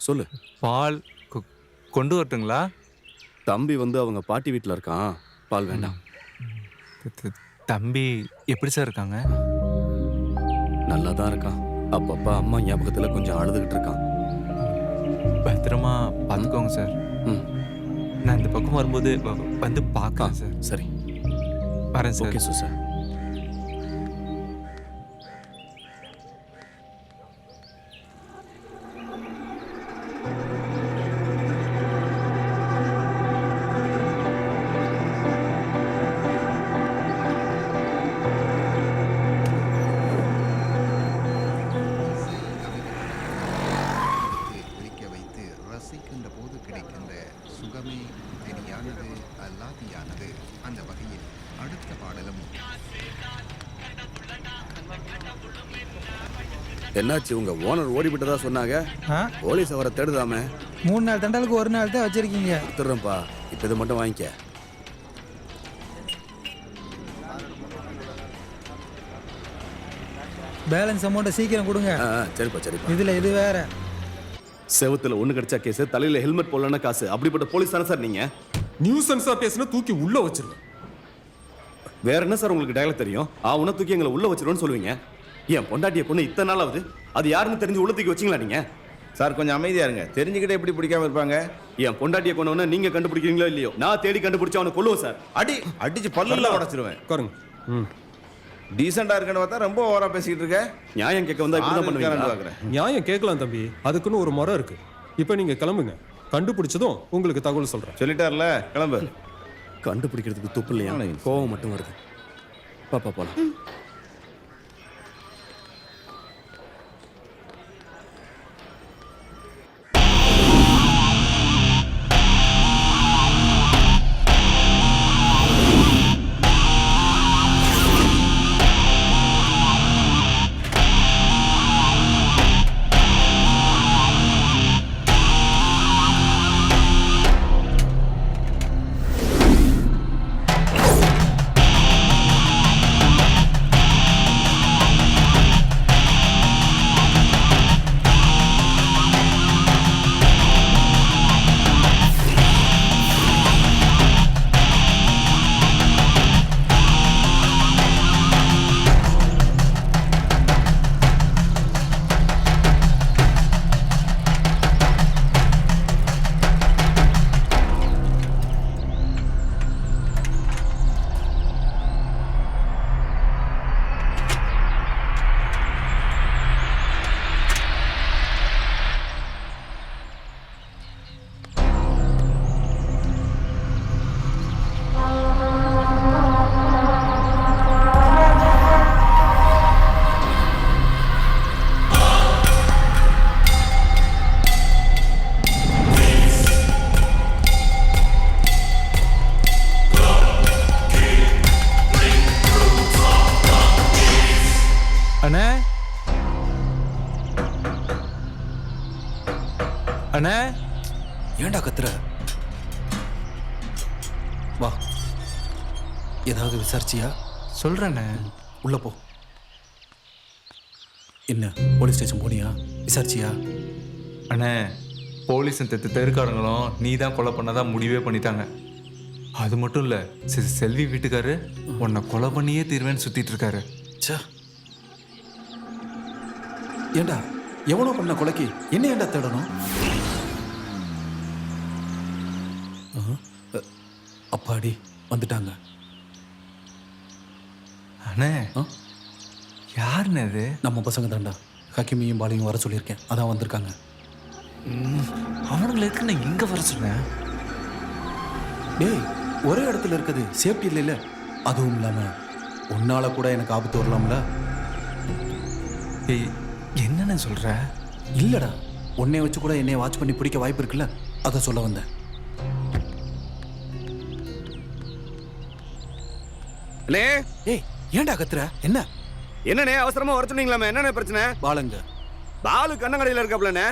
சொல்லு. பால் கொண்டு வரட்டுங்களா? தம்பி வந்து அவங்க பாட்டி வீட்டில் இருக்கான், பால் வேண்டாம். தம்பி எப்படி சார் இருக்காங்க? நல்லா தான் இருக்கான். அப்பப்பா அம்மா ஞாபகத்தில் கொஞ்சம் அழுதுகிட்டு இருக்கான். பத்திரமா பார்த்துக்கோங்க சார். நான் இந்த பக்கம் வரும்போது வந்து பார்க்கலாம் சார். சரி வரேன் சார். ஓகே சூச. என்னாச்சு? உங்க ஓனர் ஓடிவிட்டதா சொன்னாங்க. போலீஸ் அவரை தேடுதாமே. 3 நாள் தண்டலுக்கு 1 நாள் தான் வச்சிருக்கீங்க. கொடுத்துட்றேன்ப்பா, இப்போ இதை மட்டும் வாங்கிக்க. பேலன்ஸ் அமௌண்ட்டை சீக்கிரம் கொடுங்க. சரிப்பா சரிப்பா. இதுல இது வேற. செவத்துல ஒண்ணு கிடைச்சா கேஸ், தலையில ஹெல்மெட் போடலன்னா காசு. அப்படிப்பட்ட போலீஸ் தானே சார் நீங்க? நியூசன்ஸா பேசினா தூக்கி உள்ள வச்சிருவேன். வேற என்ன சார் உங்களுக்கு டயலாக் தெரியும்? உன்னை தூக்கி எங்களை உள்ள வச்சிருவோன்னு சொல்லுவீங்க. என் பொண்டாட்டிய பொண்ணு இத்தனை நாள் ஆகுது, அது யாருன்னு தெரிஞ்சு உள்ள தூக்கி வச்சிங்களா நீங்க? சார் கொஞ்சம் அமைதியா இருங்க. தெரிஞ்சுக்கிட்டே எப்படி பிடிக்காம இருப்பாங்க? என் பொண்டாட்டியை கொண்டவன நீங்க கண்டுபிடிக்கிறீங்களோ இல்லையோ, நான் தேடி கண்டுபிடிச்சு அவனை கொல்லுவேன் சார். அடிச்சு பல்லுல உடைச்சிருவேன். உட்காருங்க. டீசெண்டா இருக்குன்னு பார்த்தா ரொம்ப ஓவரா பேசிக்கிட்டு இருக்க. நியாயம் கேட்க வந்தா இப்படி தான் பண்ணுவீங்க. நியாயம் கேட்கலாம் தம்பி, அதுக்குன்னு ஒரு முறை இருக்கு. இப்போ நீங்க கிளம்புங்க, கண்டுபிடிச்சதும் உங்களுக்கு தகவல் சொல்றேன். சொல்லிட்டார்ல, கிளம்பு. கண்டுபிடிக்கிறதுக்கு துப்பு இல்லையா, கோவம் மட்டும் வருது. பாப்பா போலாம். அண்ணே அண்ணே, ஏன்டா கத்துற? வா, ஏதாவது விசாரிச்சியா? சொல்றேண்ணே. உள்ள போ. என்ன போலீஸ் ஸ்டேஷன் போனியா? விசாரிச்சியா? அண்ணே, போலீஸும் தெருக்காரங்களும் நீ தான் கொலை பண்ணதா முடிவே பண்ணிட்டாங்க. அது மட்டும் இல்ல, செல்வி வீட்டுக்காரு உன்னை கொலை பண்ணியே தீர்வேன்னு சுத்திட்டு இருக்காரு. ஏண்டா எவனோ பண்ண கொலைக்கு என்ன ஏண்டா தேடணும்? அப்பாடி வந்துட்டாங்க. அண்ணே, யாருன்னு அது? நம்ம பசங்க தாண்டா. ஹக்கிமியும் பாலியும் வர சொல்லியிருக்கேன், அதான் வந்திருக்காங்க. அவனுங்களை இருக்கு நான் இங்க வர சொன்னேன். டேய், ஒரே இடத்துல இருக்குது சேஃப்டி இல்லைல்ல. அதுவும் இல்லாம உன்னால கூட எனக்கு ஆபத்து வரலாம்ல. என்னன்னு சொல்ற? இல்லடா, உன்னை வச்சு கூட என்னைய வாட்ச் பண்ணி பிடிக்க வாய்ப்பு இருக்குல்ல, அதை சொல்ல வந்தேன். ஏய், ஏன்டா கத்துற? என்ன என்னண்ணே அவசரமா வர சொன்னீங்களாமே, என்னண்ணே பிரச்சனை? பாலுங்க. பாலு கண்ணங்கடையில் இருக்காப்லண்ணே.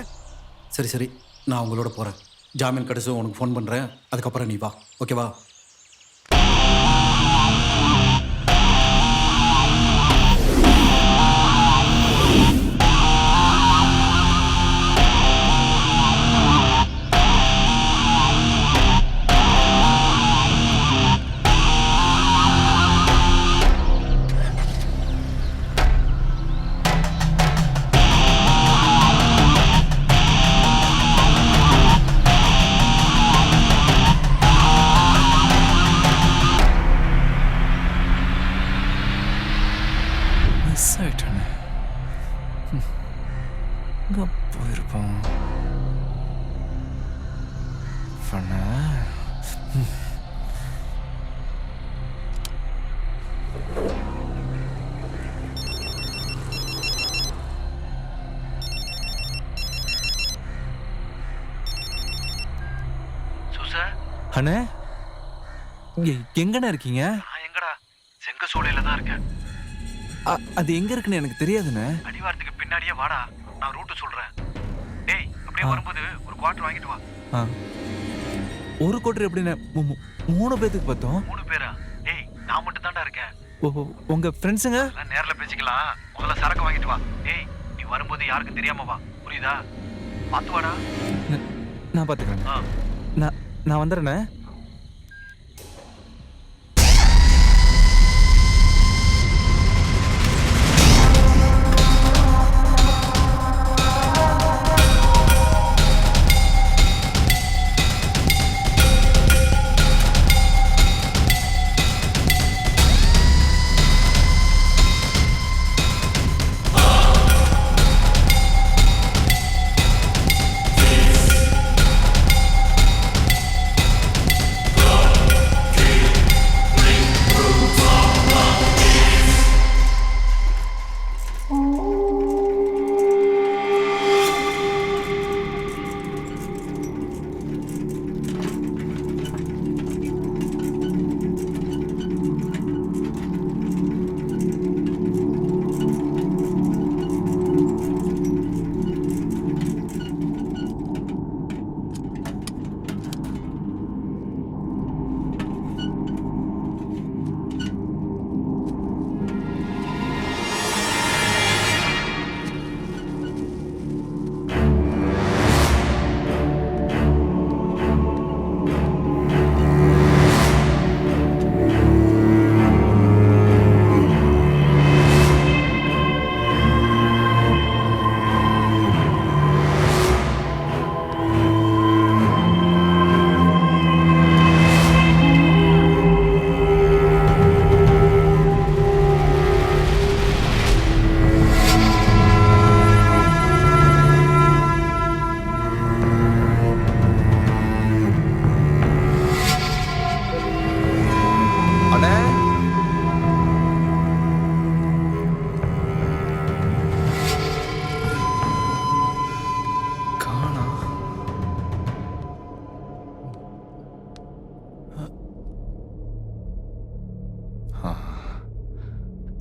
சரி சரி, நான் உங்களோட போறேன். ஜாமீன் கிடைச்சும் உனக்கு ஃபோன் பண்றேன். அதுக்கப்புறம் நீ வா, ஓகேவா? போயிருப்போம். அண்ணே, எங்கண்ணா இருக்கீங்க? எங்கடா? செங்கசோலையில தான் இருக்கேன். அது எங்க இருக்குன்னு எனக்கு தெரியாதுண்ணே. அடிவாரத்துக்கு பின்னாடியே வாடா, நான் ரூட்டு சொல்றேன். டேய், அப்படியே வரும்போது ஒரு குவார்டர் வாங்கிட்டு வா. ஒரு கோட்டர் எப்படிண்ணே? 3 பேத்துக்கு பார்த்தோம். 3 பேரா? டேய், நான் மட்டும் தான்டா இருக்கேன். உங்க ஃப்ரெண்ட்ஸுங்க? நேர்ல பேசிக்கலாம், முதல்ல சரக்கு வாங்கிட்டு வா. டேய், நீ வரும்போது யாருக்கும் தெரியாம வா, புரியுதா? பார்த்து வாடா. நான் பார்த்துக்கிறேன். நான் வந்துடுறேண்ணே.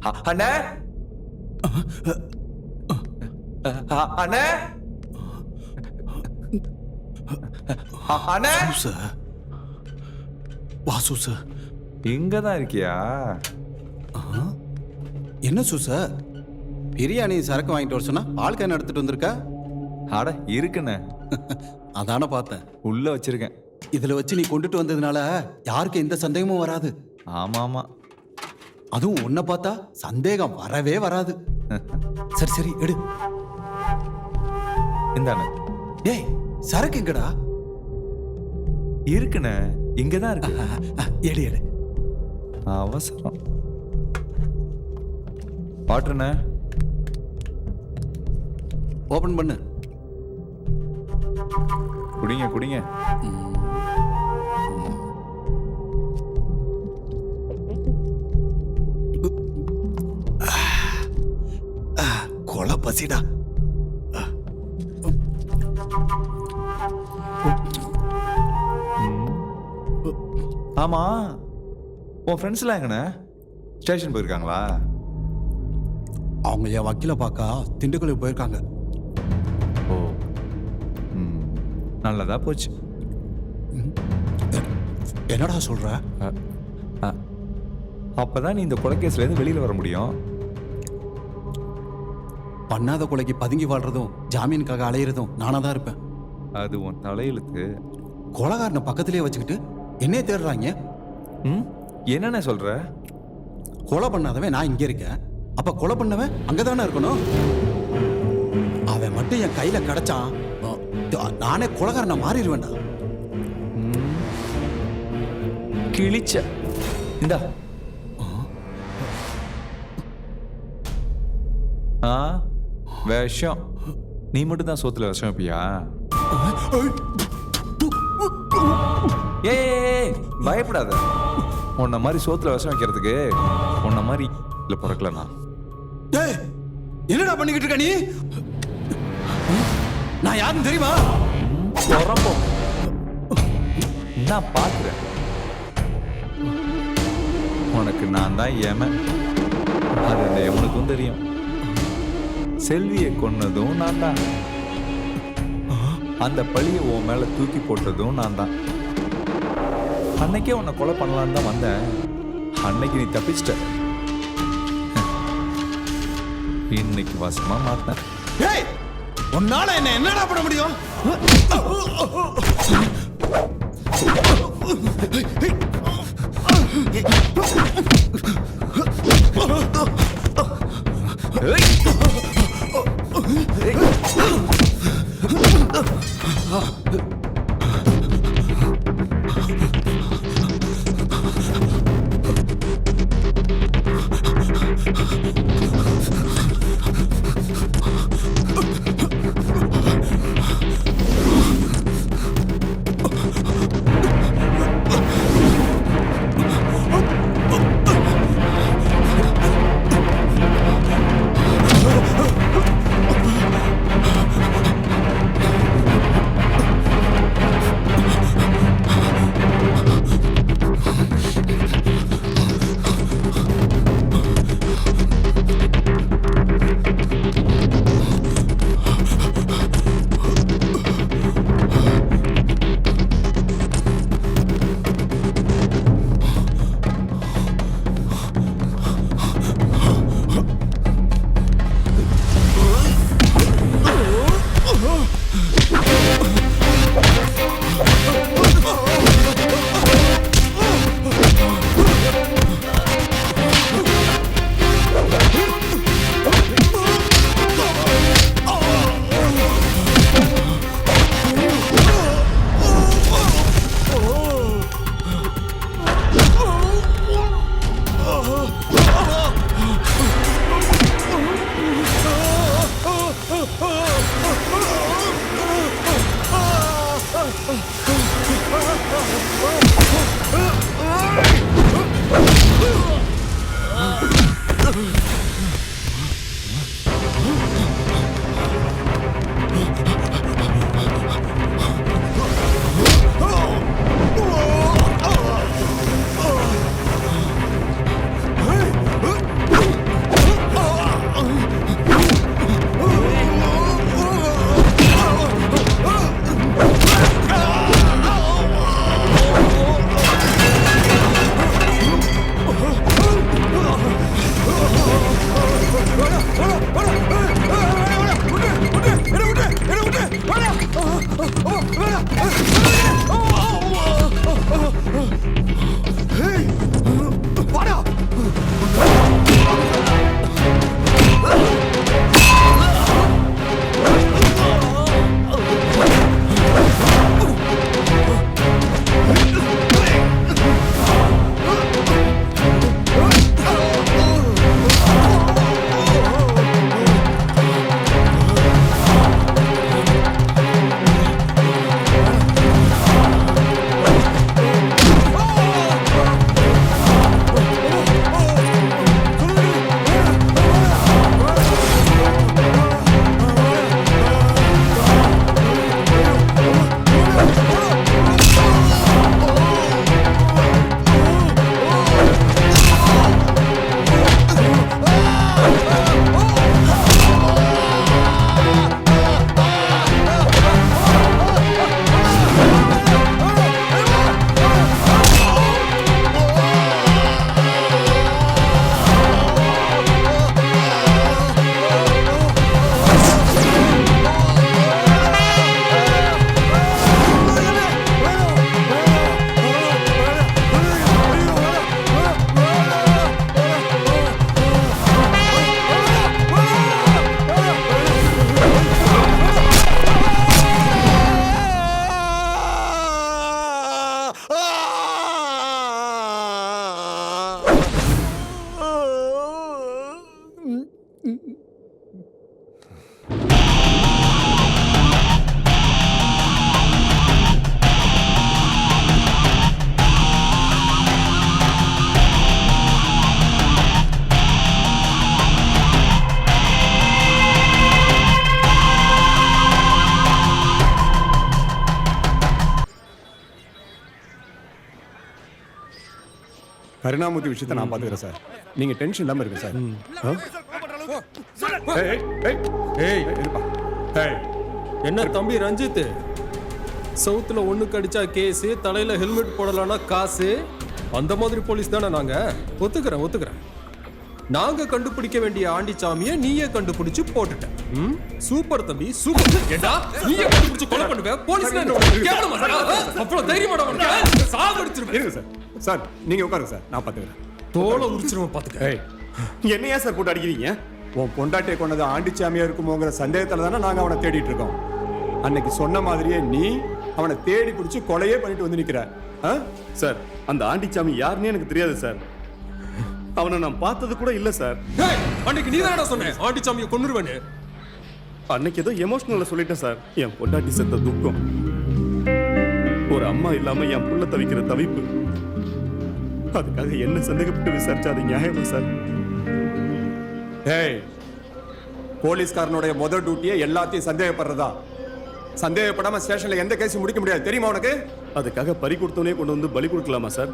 அண்ணே அண்ணே அண்ணே வாசு சார் இங்க தான் இருக்கியா? என்ன சூச பிரியாணி சரக்கு வாங்கிட்டு வர சொன்னா பால் கேன் எடுத்துட்டு வந்திருக்க? அட இருக்குண்ணே. அதானே பார்த்தேன். உள்ள வச்சிருக்கேன். இதுல வச்சு நீ கொண்டுட்டு வந்ததுனால யாருக்கு எந்த சந்தேகமும் வராது. ஆமா ஆமா, அதுவும் உன்னை பார்த்தா சந்தேகம் வரவே வராது. சரி சரி எடு. இந்தாண்ணே. டேய் சரக்கு எங்கடா? இருக்குண்ணே, இங்கதான் இருக்கு. எடு எடு. அவசரம். வாட்டர்ண்ணே. ஓபன் பண்ணு. குடிங்க குடிங்க. கொலை பசிடா. ஆமா, உன் ஃப்ரெண்ட்ஸ்லாம் எங்கண்ணே? ஸ்டேஷன் போயிருக்காங்களா? அவங்க என் வக்கீல பார்க்க திண்டுக்கலுக்கு போயிருக்காங்க. ஓ, நல்லதா போச்சு. என்னடா சொல்ற? அப்பதான் நீ இந்த கொலைகேஸ்ல இருந்து வெளியில வர முடியும். பண்ணாத கொலைக்கு பதுங்கி வாழ்றதும் ஜாமீனுக்காக அலையிறதும் நானா தான் இருப்பேன். அது உன் தலையெழுத்து. கொலைகாரனை பக்கத்திலே வச்சுக்கிட்டு என்னைய தேடுறாங்க. என்னென்ன சொல்ற? கொலை பண்ணாதவன் நான் இங்க இருக்கேன், அப்ப கொலை பண்ணவன் அங்கதானே இருக்கணும். அவன் மட்டும் என் கையில கிடைச்சான், நானே கொலைகாரனை மாறிடுவேன்டா. கிழிச்ச. இந்தா. விஷம். நீ மட்டும் தான் சோத்துல விஷம் வைப்பியா? ஏய் பயப்படாத. உன்ன மாதிரி சோத்துல விஷம் வைக்கிறதுக்கு உன்ன மாதிரி இல்ல பிறக்கலண்ணா. டேய் என்னடா பண்ணிக்கிட்டு இருக்க நீ? நான் யாருன்னு தெரியுமா? உரம்பம். நான் பாக்குறேன். உனக்கு நான் தான் ஏமன். அது அந்த எவனுக்கும் தெரியும். செல்வியை கொன்னதும் நான் தான். அந்த பழியை உன் மேல தூக்கி போட்டதும் நான் தான். அன்னைக்கே உன்னை கொலை பண்ணலான்னு தான் வந்தேன். அன்னைக்கு நீ தப்பிச்சிட்ட. இன்னைக்கு வசமா மாட்டேன். ஏய் உன்னால என்ன என்னடா பண்ண முடியும்? கருணாமூர்த்தி விஷயத்தை நான் பார்த்துக்கிறேன் சார். நீங்க டென்ஷன் இல்லாம இருங்க சார். என்ன தம்பி ரஞ்சித், சவுத்துல ஒண்ணுக்கு அடிச்சா கேஸ், தலையில ஹெல்மெட் போடலாம்னா காசு, அந்த மாதிரி போலீஸ் தானே நாங்க? ஒத்துக்கிறேன். நாங்க கண்டுபிடிக்க வேண்டிய ஆண்டிச்சாமியை நீயே கண்டுபிடிச்சு போட்டுட்ட. சூப்பர் தம்பி, சூப்பர். ஏண்டா நீயே கண்டுபிடிச்சு கொலை பண்ணுவ? போலீஸ்ல என்ன கேவலமா? அவ்வளவு தைரியமாடா உனக்கு? சாகடிச்சிருவேன் சார். சார் நீங்க உட்காருங்க சார், நான் பார்த்துக்கிறேன். தோலை உரிச்சிருவேன் பாத்துக்க. என்னையா சார் போட்டு அடிக்கிறீங்க? உன் பொண்டாட்டியை கொண்டது ஆண்டிச்சாமியா இருக்குமோங்கிற சந்தேகத்துல தானே நாங்க அவனை தேடிட்டு இருக்கோம். அன்னைக்கு சொன்ன மாதிரியே நீ அவனை தேடி பிடிச்சி கொலையே பண்ணிட்டு வந்து நிக்கிற. சார் அந்த ஆண்டிச்சாமி யாருன்னு எனக்கு தெரியாது சார். அவனை நான் பார்த்தது கூட இல்ல சார். அன்னைக்கு நீ தானடா சொன்ன ஆண்டிச்சாமியை கொன்னுருவேன்னு. அன்னைக்கு ஏதோ எமோஷனல்ல சொல்லிட்டேன் சார். என் பொண்டாட்டி செத்த துக்கம், ஒரு அம்மா இல்லாம என் புள்ள தவிக்கிற தவிப்பு, அதுக்காக என்ன சந்தேகப்பட்டு விசாரிச்சா அது நியாயமா சார்? போலீஸ்காரனுடைய முதல் டியூட்டியே எல்லாத்தையும் சந்தேகப்படுறதா. சந்தேகப்படாம ஸ்டேஷன்ல எந்த கேஸும் முடிக்க முடியாது, தெரியுமா உனக்கு? அதுக்காக பறி கொடுத்தவனே கொண்டு வந்து பலி கொடுக்கலாமா சார்?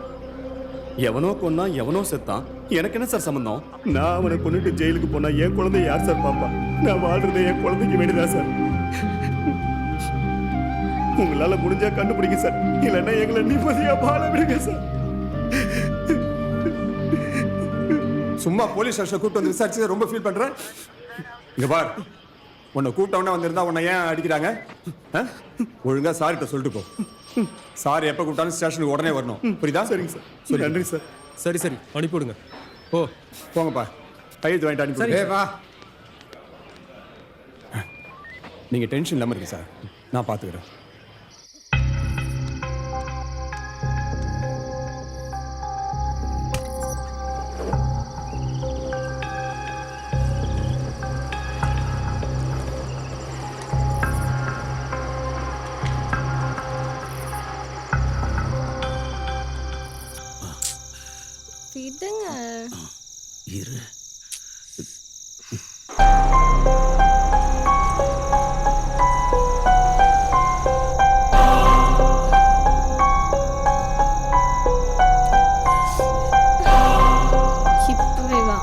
எவனோ கொன்னா எவனோ செத்தான், எனக்கு என்ன சார் சம்பந்தம்? நான் அவனை கொண்டுட்டு ஜெயிலுக்கு போனா என் குழந்தை யார் சார் பாப்பா? நான் வாழ்றதை என் குழந்தைக்கு வேண்டியதா சார்? உங்களால முடிஞ்சா கண்டுபிடிங்க சார், இல்லைன்னா எங்களை நிம்மதியா வாழ விடுங்க சார். சும்மா போலீஸ் ஸ்டேஷன் கூப்பிட்டு வந்து விசாரிச்சு ரொம்ப ஃபீல் பண்றேன். இங்க பார், உன்னை கூப்பிட்டவன வந்திருந்தா உன்னை ஏன் அடிக்கிறாங்க? ஒழுங்கா சார்கிட்ட சொல்லிட்டு போ. சார் எப்ப கூப்பிட்டாலும் ஸ்டேஷனுக்கு உடனே வரணும், புரியுதா? சரிங்க சார். நன்றி சார். சரி அனுப்பிவிடுங்க. போங்கப்பா, கையெழுத்து வாங்கிட்டு அனுப்பி வா. நீங்க டென்ஷன் இல்லாம இருக்கு சார், நான் பாத்துக்கிறேன். விடுங்க. இரு. இப்பவே வா.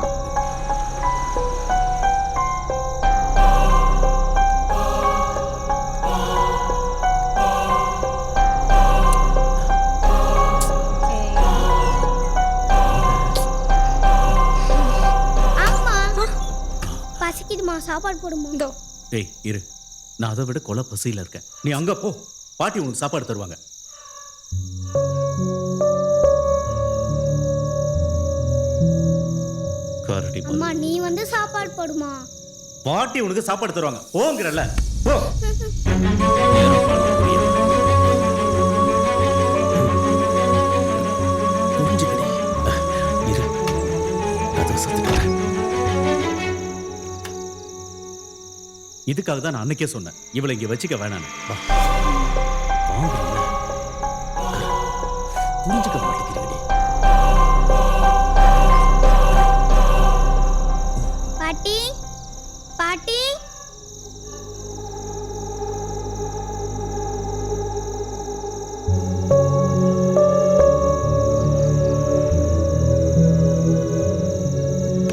சாப்பாடு போடுமா? டேய் இரு, நான் அதை விட கொலை பசியில் இருக்கேன். நீ அங்க போ, பாட்டி உனக்கு சாப்பாடு தருவாங்க. அம்மா நீ வந்து சாப்பாடு போடுமா? பாட்டி உனக்கு சாப்பாடு தருவாங்க, போங்கறல போ. இரு, அதை சத்துட்டு இதுக்காக தான் நான் அன்னைக்கே சொன்னேன், இவளை இங்க வச்சுக்க வேணான்னு. புரிஞ்சுக்க மாட்டேங்கிறீங்க. பாட்டி பாட்டி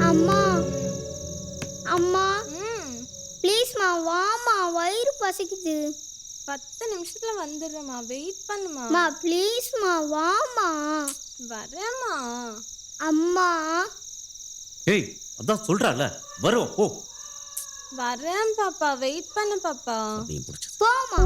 அம்மா அம்மா ப்ளீஸ்மா வாமா, வயிறு பசிக்குது. 10 நிமிஷத்துல வந்துடுறேம்மா, வெயிட் பண்ணுமா. மா ப்ளீஸ்மா வாமா. வரேம்மா. அம்மா ஏய் அதான் சொல்றால, வரோம் போ. வரேன் பாப்பா, வெயிட் பண்ணு பாப்பா. போமா.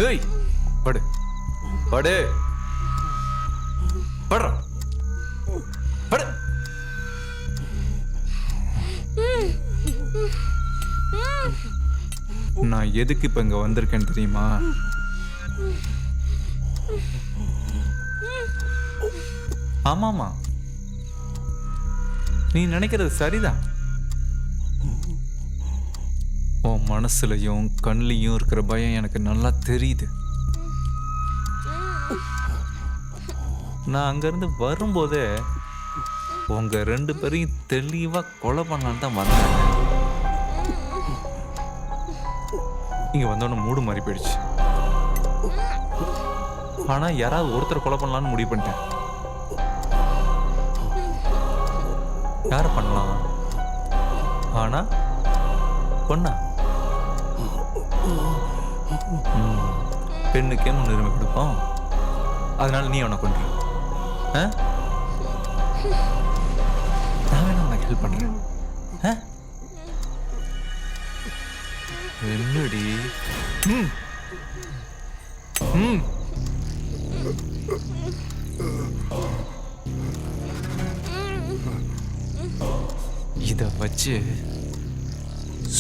ஏய் படு படு படுறா படு. நான் எதுக்கு இப்ப இங்க வந்திருக்கேன்னு தெரியுமா? ஆமாமா, நீ நினைக்கிறது சரிதான். உன் மனசுலயும் கண்ணிலையும் இருக்கிற பயம் எனக்கு நல்லா தெரியுது. நான் அங்கிருந்து வரும்போதே உங்க 2 பேரையும் தெளிவா கொலை பண்ணலான்னு தான் வந்தேன். இங்க வந்தோடனே மூடு மாறி போயிடுச்சு. ஆனா யாராவது ஒருத்தர் கொலை பண்ணலான்னு முடிவு பண்ணிட்டேன். யார பண்ணலாம்? ஆனா பொண்ணா? பெண்ணுக்கே முன்னுரிமை கொடுப்போம். அதனால நீ அவனை கொண்டு நான் வேணா உனக்கு ஹெல்ப் பண்றேன். என்னடி? இத வச்சு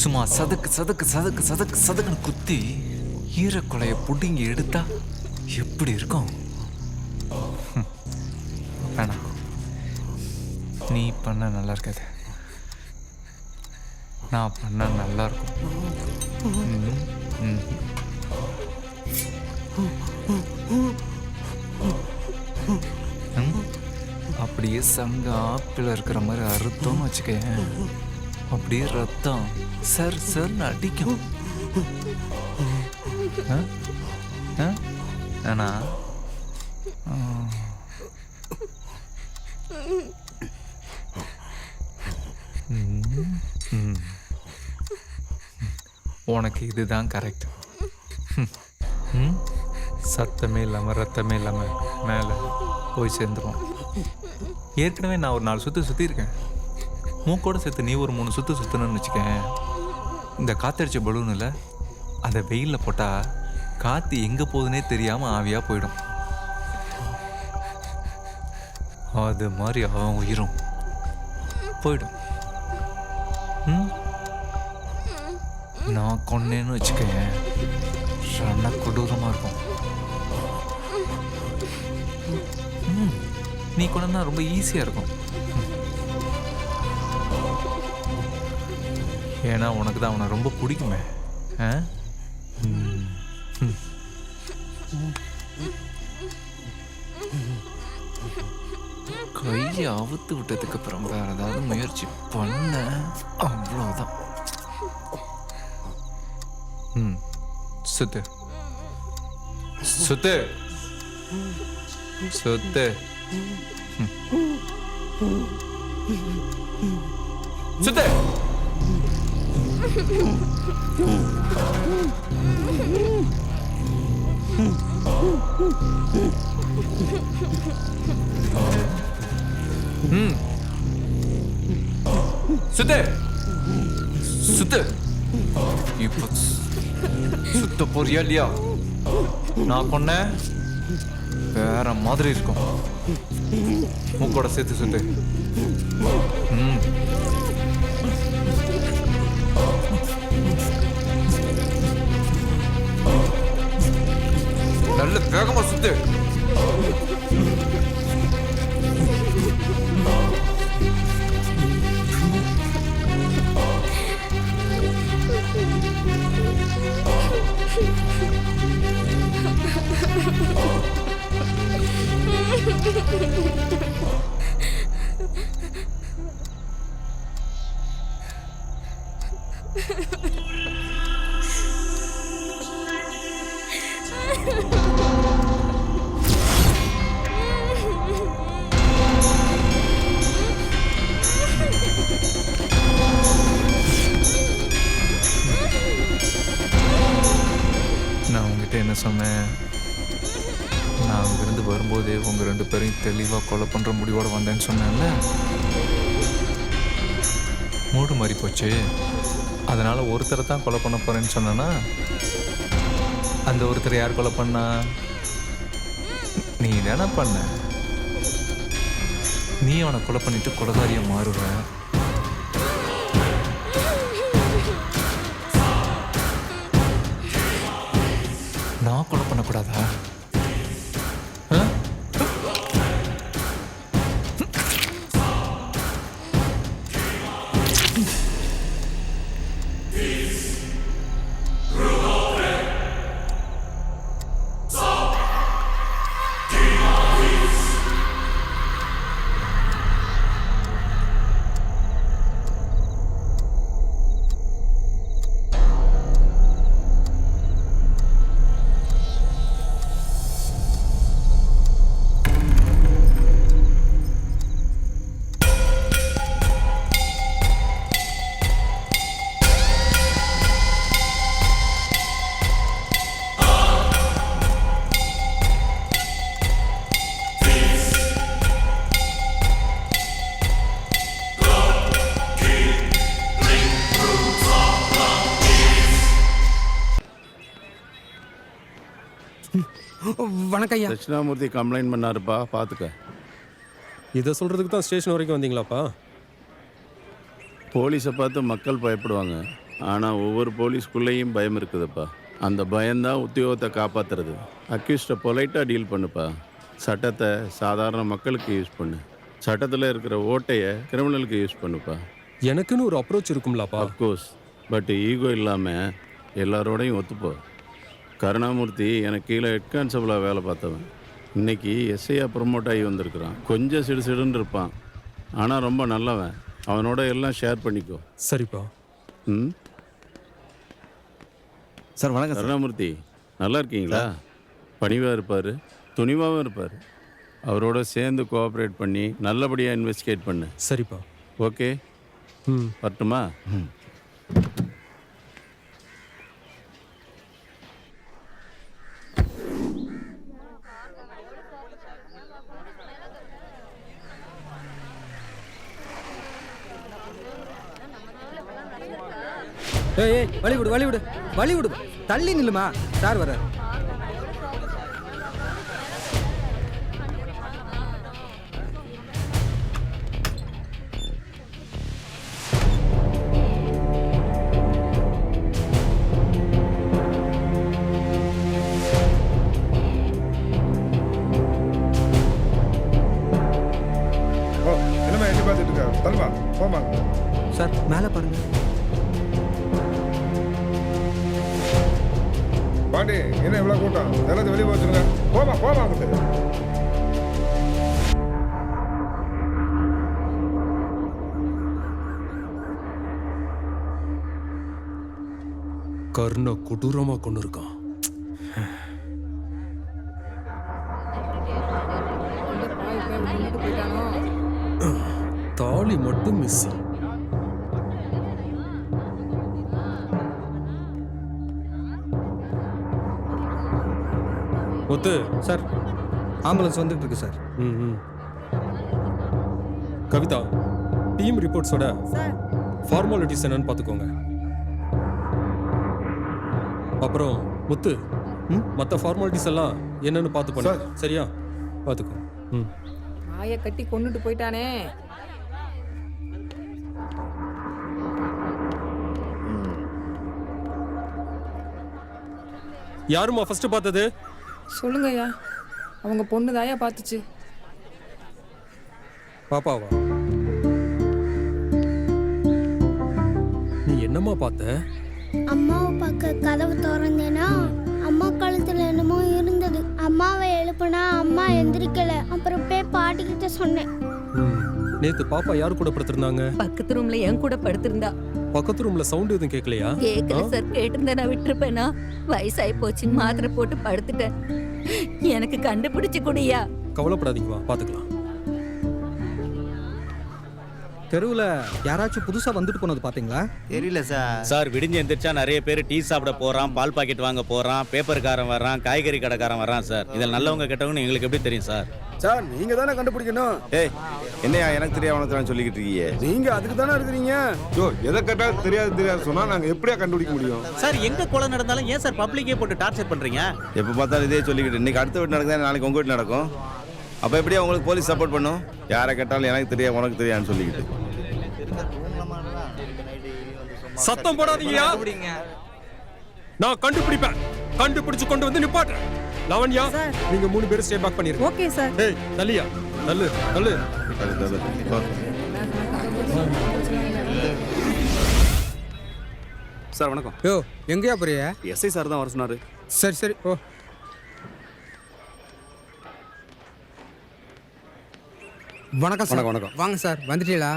சும்மா சதக்கு சதக்கு சதக்கு சதக்கு சதக்குன்னு குத்தி ஈரக்குலைய புடுங்கி எடுத்தா எப்படி இருக்கும்? வேணாம், நீ பண்ண நல்லா இருக்காது, நான் பண்ண நல்லா இருக்கும். அப்படியே சங்க ஆப்பிள் இருக்கிற மாதிரி அறுத்தோன்னு வச்சுக்க, அப்படியே ரத்தம் சர் சர்ன்னு அடிக்கும். ஆனா உனக்கு இதுதான் கரெக்ட். சத்தமே இல்லாமல் ரத்தமே இல்லாமல் மேலே போய் சேர்ந்துடும். ஏற்கனவே நான் ஒரு 4 சுற்று சுற்றிருக்கேன். மூக்கோட சேர்த்து நீ ஒரு 3 சுற்று சுற்றணும்னு வச்சுக்கேன். இந்த காத்தடிச்ச பலூனில் அதை வெயிலில் போட்டால் காற்று எங்கே போகுதுன்னே தெரியாமல் ஆவியாக போயிடும். அது மாதிரி அவன் உயிரும் போயிடும். நான் கொன்னேன்னு வச்சுக்கேன், ரொம்ப கொடூரமாக இருக்கும். நீ கொண்டா ரொம்ப ஈஸியாக இருக்கும். ஏன்னா உனக்கு தான் அவனை ரொம்ப பிடிக்குமே. கையை அவுத்து விட்டதுக்கு அப்புறம் வேற ஏதாவது முயற்சி பண்ண, அவ்வளோதான். சுத்து சுத்து சுத்து சுத்து. சுத்து சுத்து. இப்போ சுத்த போறியா இல்லையா? நான் கொன்ன வேற மாதிரி இருக்கும். மூக்கோட சேர்த்து சுத்து. நல்ல வேகமா சுத்து. நான் உங்ககிட்ட என்ன சொன்னேன்? நான் அங்கிருந்து வரும்போதே உங்க 2 பேரையும் தெளிவா கொலை பண்ற முடிவோட வந்தேன்னு சொன்னேன்ல. மூடு மாறி போச்சு. அதனால ஒருத்தரை தான் கொலை பண்ண போறேன்னு சொன்னேன்னா அந்த ஒருத்தர் யார் கொலை பண்ணா? நீ தானே பண்ண. நீ அவனை கொலை பண்ணிட்டு கொலைகாரியை மாறுவ. நான் கொலை பண்ணக்கூடாதா? வணக்கம் ஐயா. தட்சிணாமூர்த்தி கம்ப்ளைண்ட் பண்ணாருப்பா, பார்த்துக்க. இதை சொல்கிறதுக்கு தான் ஸ்டேஷன் வரைக்கும் வந்தீங்களாப்பா? போலீஸை பார்த்து மக்கள் பயப்படுவாங்க, ஆனால் ஒவ்வொரு போலீஸ்குள்ளேயும் பயம் இருக்குதுப்பா. அந்த பயம்தான் உத்தியோகத்தை காப்பாற்றுறது. அக்யூஸ்டை பொலைட்டாக டீல் பண்ணுப்பா. சட்டத்தை சாதாரண மக்களுக்கு யூஸ் பண்ணு. சட்டத்தில் இருக்கிற ஓட்டையை கிரிமினலுக்கு யூஸ் பண்ணுப்பா. எனக்குன்னு ஒரு அப்ரோச் இருக்கும்லாப்பா? அஃப்கோர்ஸ், பட் ஈகோ இல்லாமல் எல்லாரோடையும் ஒத்துப்போ. கருணாமூர்த்தி எனக்கு கீழே ஹெட் கான்ஸ்டபிளாக வேலை பார்த்தவன். இன்னைக்கு எஸ்ஐயாக ப்ரொமோட் ஆகி வந்திருக்கிறான். கொஞ்சம் சிடுசிடுன்னு இருப்பான், ஆனால் ரொம்ப நல்லவன். அவனோட எல்லாம் ஷேர் பண்ணிக்கோ. சரிப்பா. ம் சார் வணக்கம். கருணாமூர்த்தி நல்லா இருக்கீங்களா? பணிவாக இருப்பார், துணிவாகவும் இருப்பார். அவரோட சேர்ந்து கோஆப்ரேட் பண்ணி நல்லபடியாக இன்வெஸ்டிகேட் பண்ணு. சரிப்பா. ஓகே, வரட்டுமா? ஏய் வழி விடு, வழி விடு, வழி விடு. தள்ளி நில்லுமா, சார் வர. என்னமா எட்டி பார்த்துட்டு இருக்க? தல்வா போமா சார். மேலே பாருங்க. பாண்டி, என்ன இவ்வளோ கூட்டம்? எல்லாத்தையும் வெளியே வச்சுருங்க. போமா போமா அங்கிட்டு. கர்ண கொடூரமா கொண்டு இருக்கான். தாலி மட்டும் மிஸ். ஒத்து சார், ஆம்புலன்ஸ் வந்துட்டு இருக்கு சார். கவிதா, டீம் ரிப்போர்ட்ஸோட ஃபார்மாலிட்டிஸ் என்னன்னு பார்த்துக்கோங்க. அப்புறம் முத்து, மற்ற ஃபார்மாலிட்டிஸ் எல்லாம் என்னன்னு பார்த்து பண்ணு. சரியா? பார்த்துக்கோ. ஆய கட்டி கொண்டுட்டு போயிட்டானே. யாருமா ஃபர்ஸ்ட் பார்த்தது? சொல்லுங்க ஐயா. அவங்க பொண்ணு தாயா பார்த்துச்சு. பாப்பாவா? நீ என்னம்மா பார்த்த? அம்மாவை பார்க்க கதவு திறந்தேனா அம்மா கழுத்துல என்னமோ இருந்தது. அம்மாவை எழுப்புனா அம்மா எந்திரிக்கல. அப்புறம் போய் பாட்டிக்கிட்ட சொன்னேன். நேத்து பாப்பா யார் கூட படுத்திருந்தாங்க? பக்கத்து ரூம்ல என் கூட படுத்திருந்தா. பக்கத்து ரூம்ல சவுண்ட் எதுவும் கேட்கலையா? கேட்கல சார். கேட்டிருந்தா நான் விட்டுருப்பேனா? வயசாகி போச்சுன்னு மாத்திரை போட்டு படுத்துட்டேன். எனக்கு கண்டுபிடிச்சு கூடியா? கவலைப்படாதீங்கம்மா, பாத்துக்கலாம். தெருவில் யாராச்சும் புதுசாக வந்துட்டு போனது பார்த்தீங்களா? தெரியல சார். சார் விடிஞ்சு எந்திரிச்சா நிறைய பேர் டீ சாப்பிட போகிறான், பால் பாக்கெட் வாங்க போகிறான், பேப்பர்காரன் வர்றான், காய்கறி கடைக்காரன் வர்றான் சார். இதில் நல்லவங்க கெட்டவங்கன்னு எங்களுக்கு எப்படி தெரியும் சார்? சார் நீங்க தானே கண்டுபிடிக்கணும். ஏய் என்னையா எனக்கு தெரியாம உனக்கு சொல்லிக்கிட்டு இருக்கீங்க? நீங்க அதுக்கு தானே இருக்கிறீங்க. ஜோ எதை கேட்டாலும் தெரியாது சொன்னா நாங்க எப்படியா கண்டுபிடிக்க முடியும்? சார் எங்க கொலை நடந்தாலும் ஏன் சார் பப்ளிக்கே போட்டு டார்ச்சர் பண்றீங்க? எப்போ பார்த்தாலும் இதே சொல்லிக்கிட்டு இன்னைக்கு அடுத்த வீட்டு நடக்குதா நாளைக்கு உங்க வீட்டு நடக்கும். அப்போ எப்படியா உங்களுக்கு போலீஸ் சப்போர்ட் பண்ணும்? யாரை கேட்டாலும் எனக்கு தெரியாது உனக்கு தெரியாதுன்னு சொல்லிக்கிட்டு. சத்தம் போடாதீங்கயா. நான் கண்டுபிடிப்பேன். கண்டுபிடிச்சு கொண்டு வந்து நிப்பாட்டுறேன். லவண்யா நீங்க 3 பேரும் ஸ்டே பேக் பண்ணிருங்க. Okay sir. ஏய் தலியா தள்ளு தள்ளு. சார் வணக்கம். யோ எங்கேயா போறியா? எஸ்ஐ சார் தான் வர சொன்னாரு. சரி சரி ஓ. வணக்கம் சார். வணக்கம். வாங்க சார். வந்துட்டீங்களா?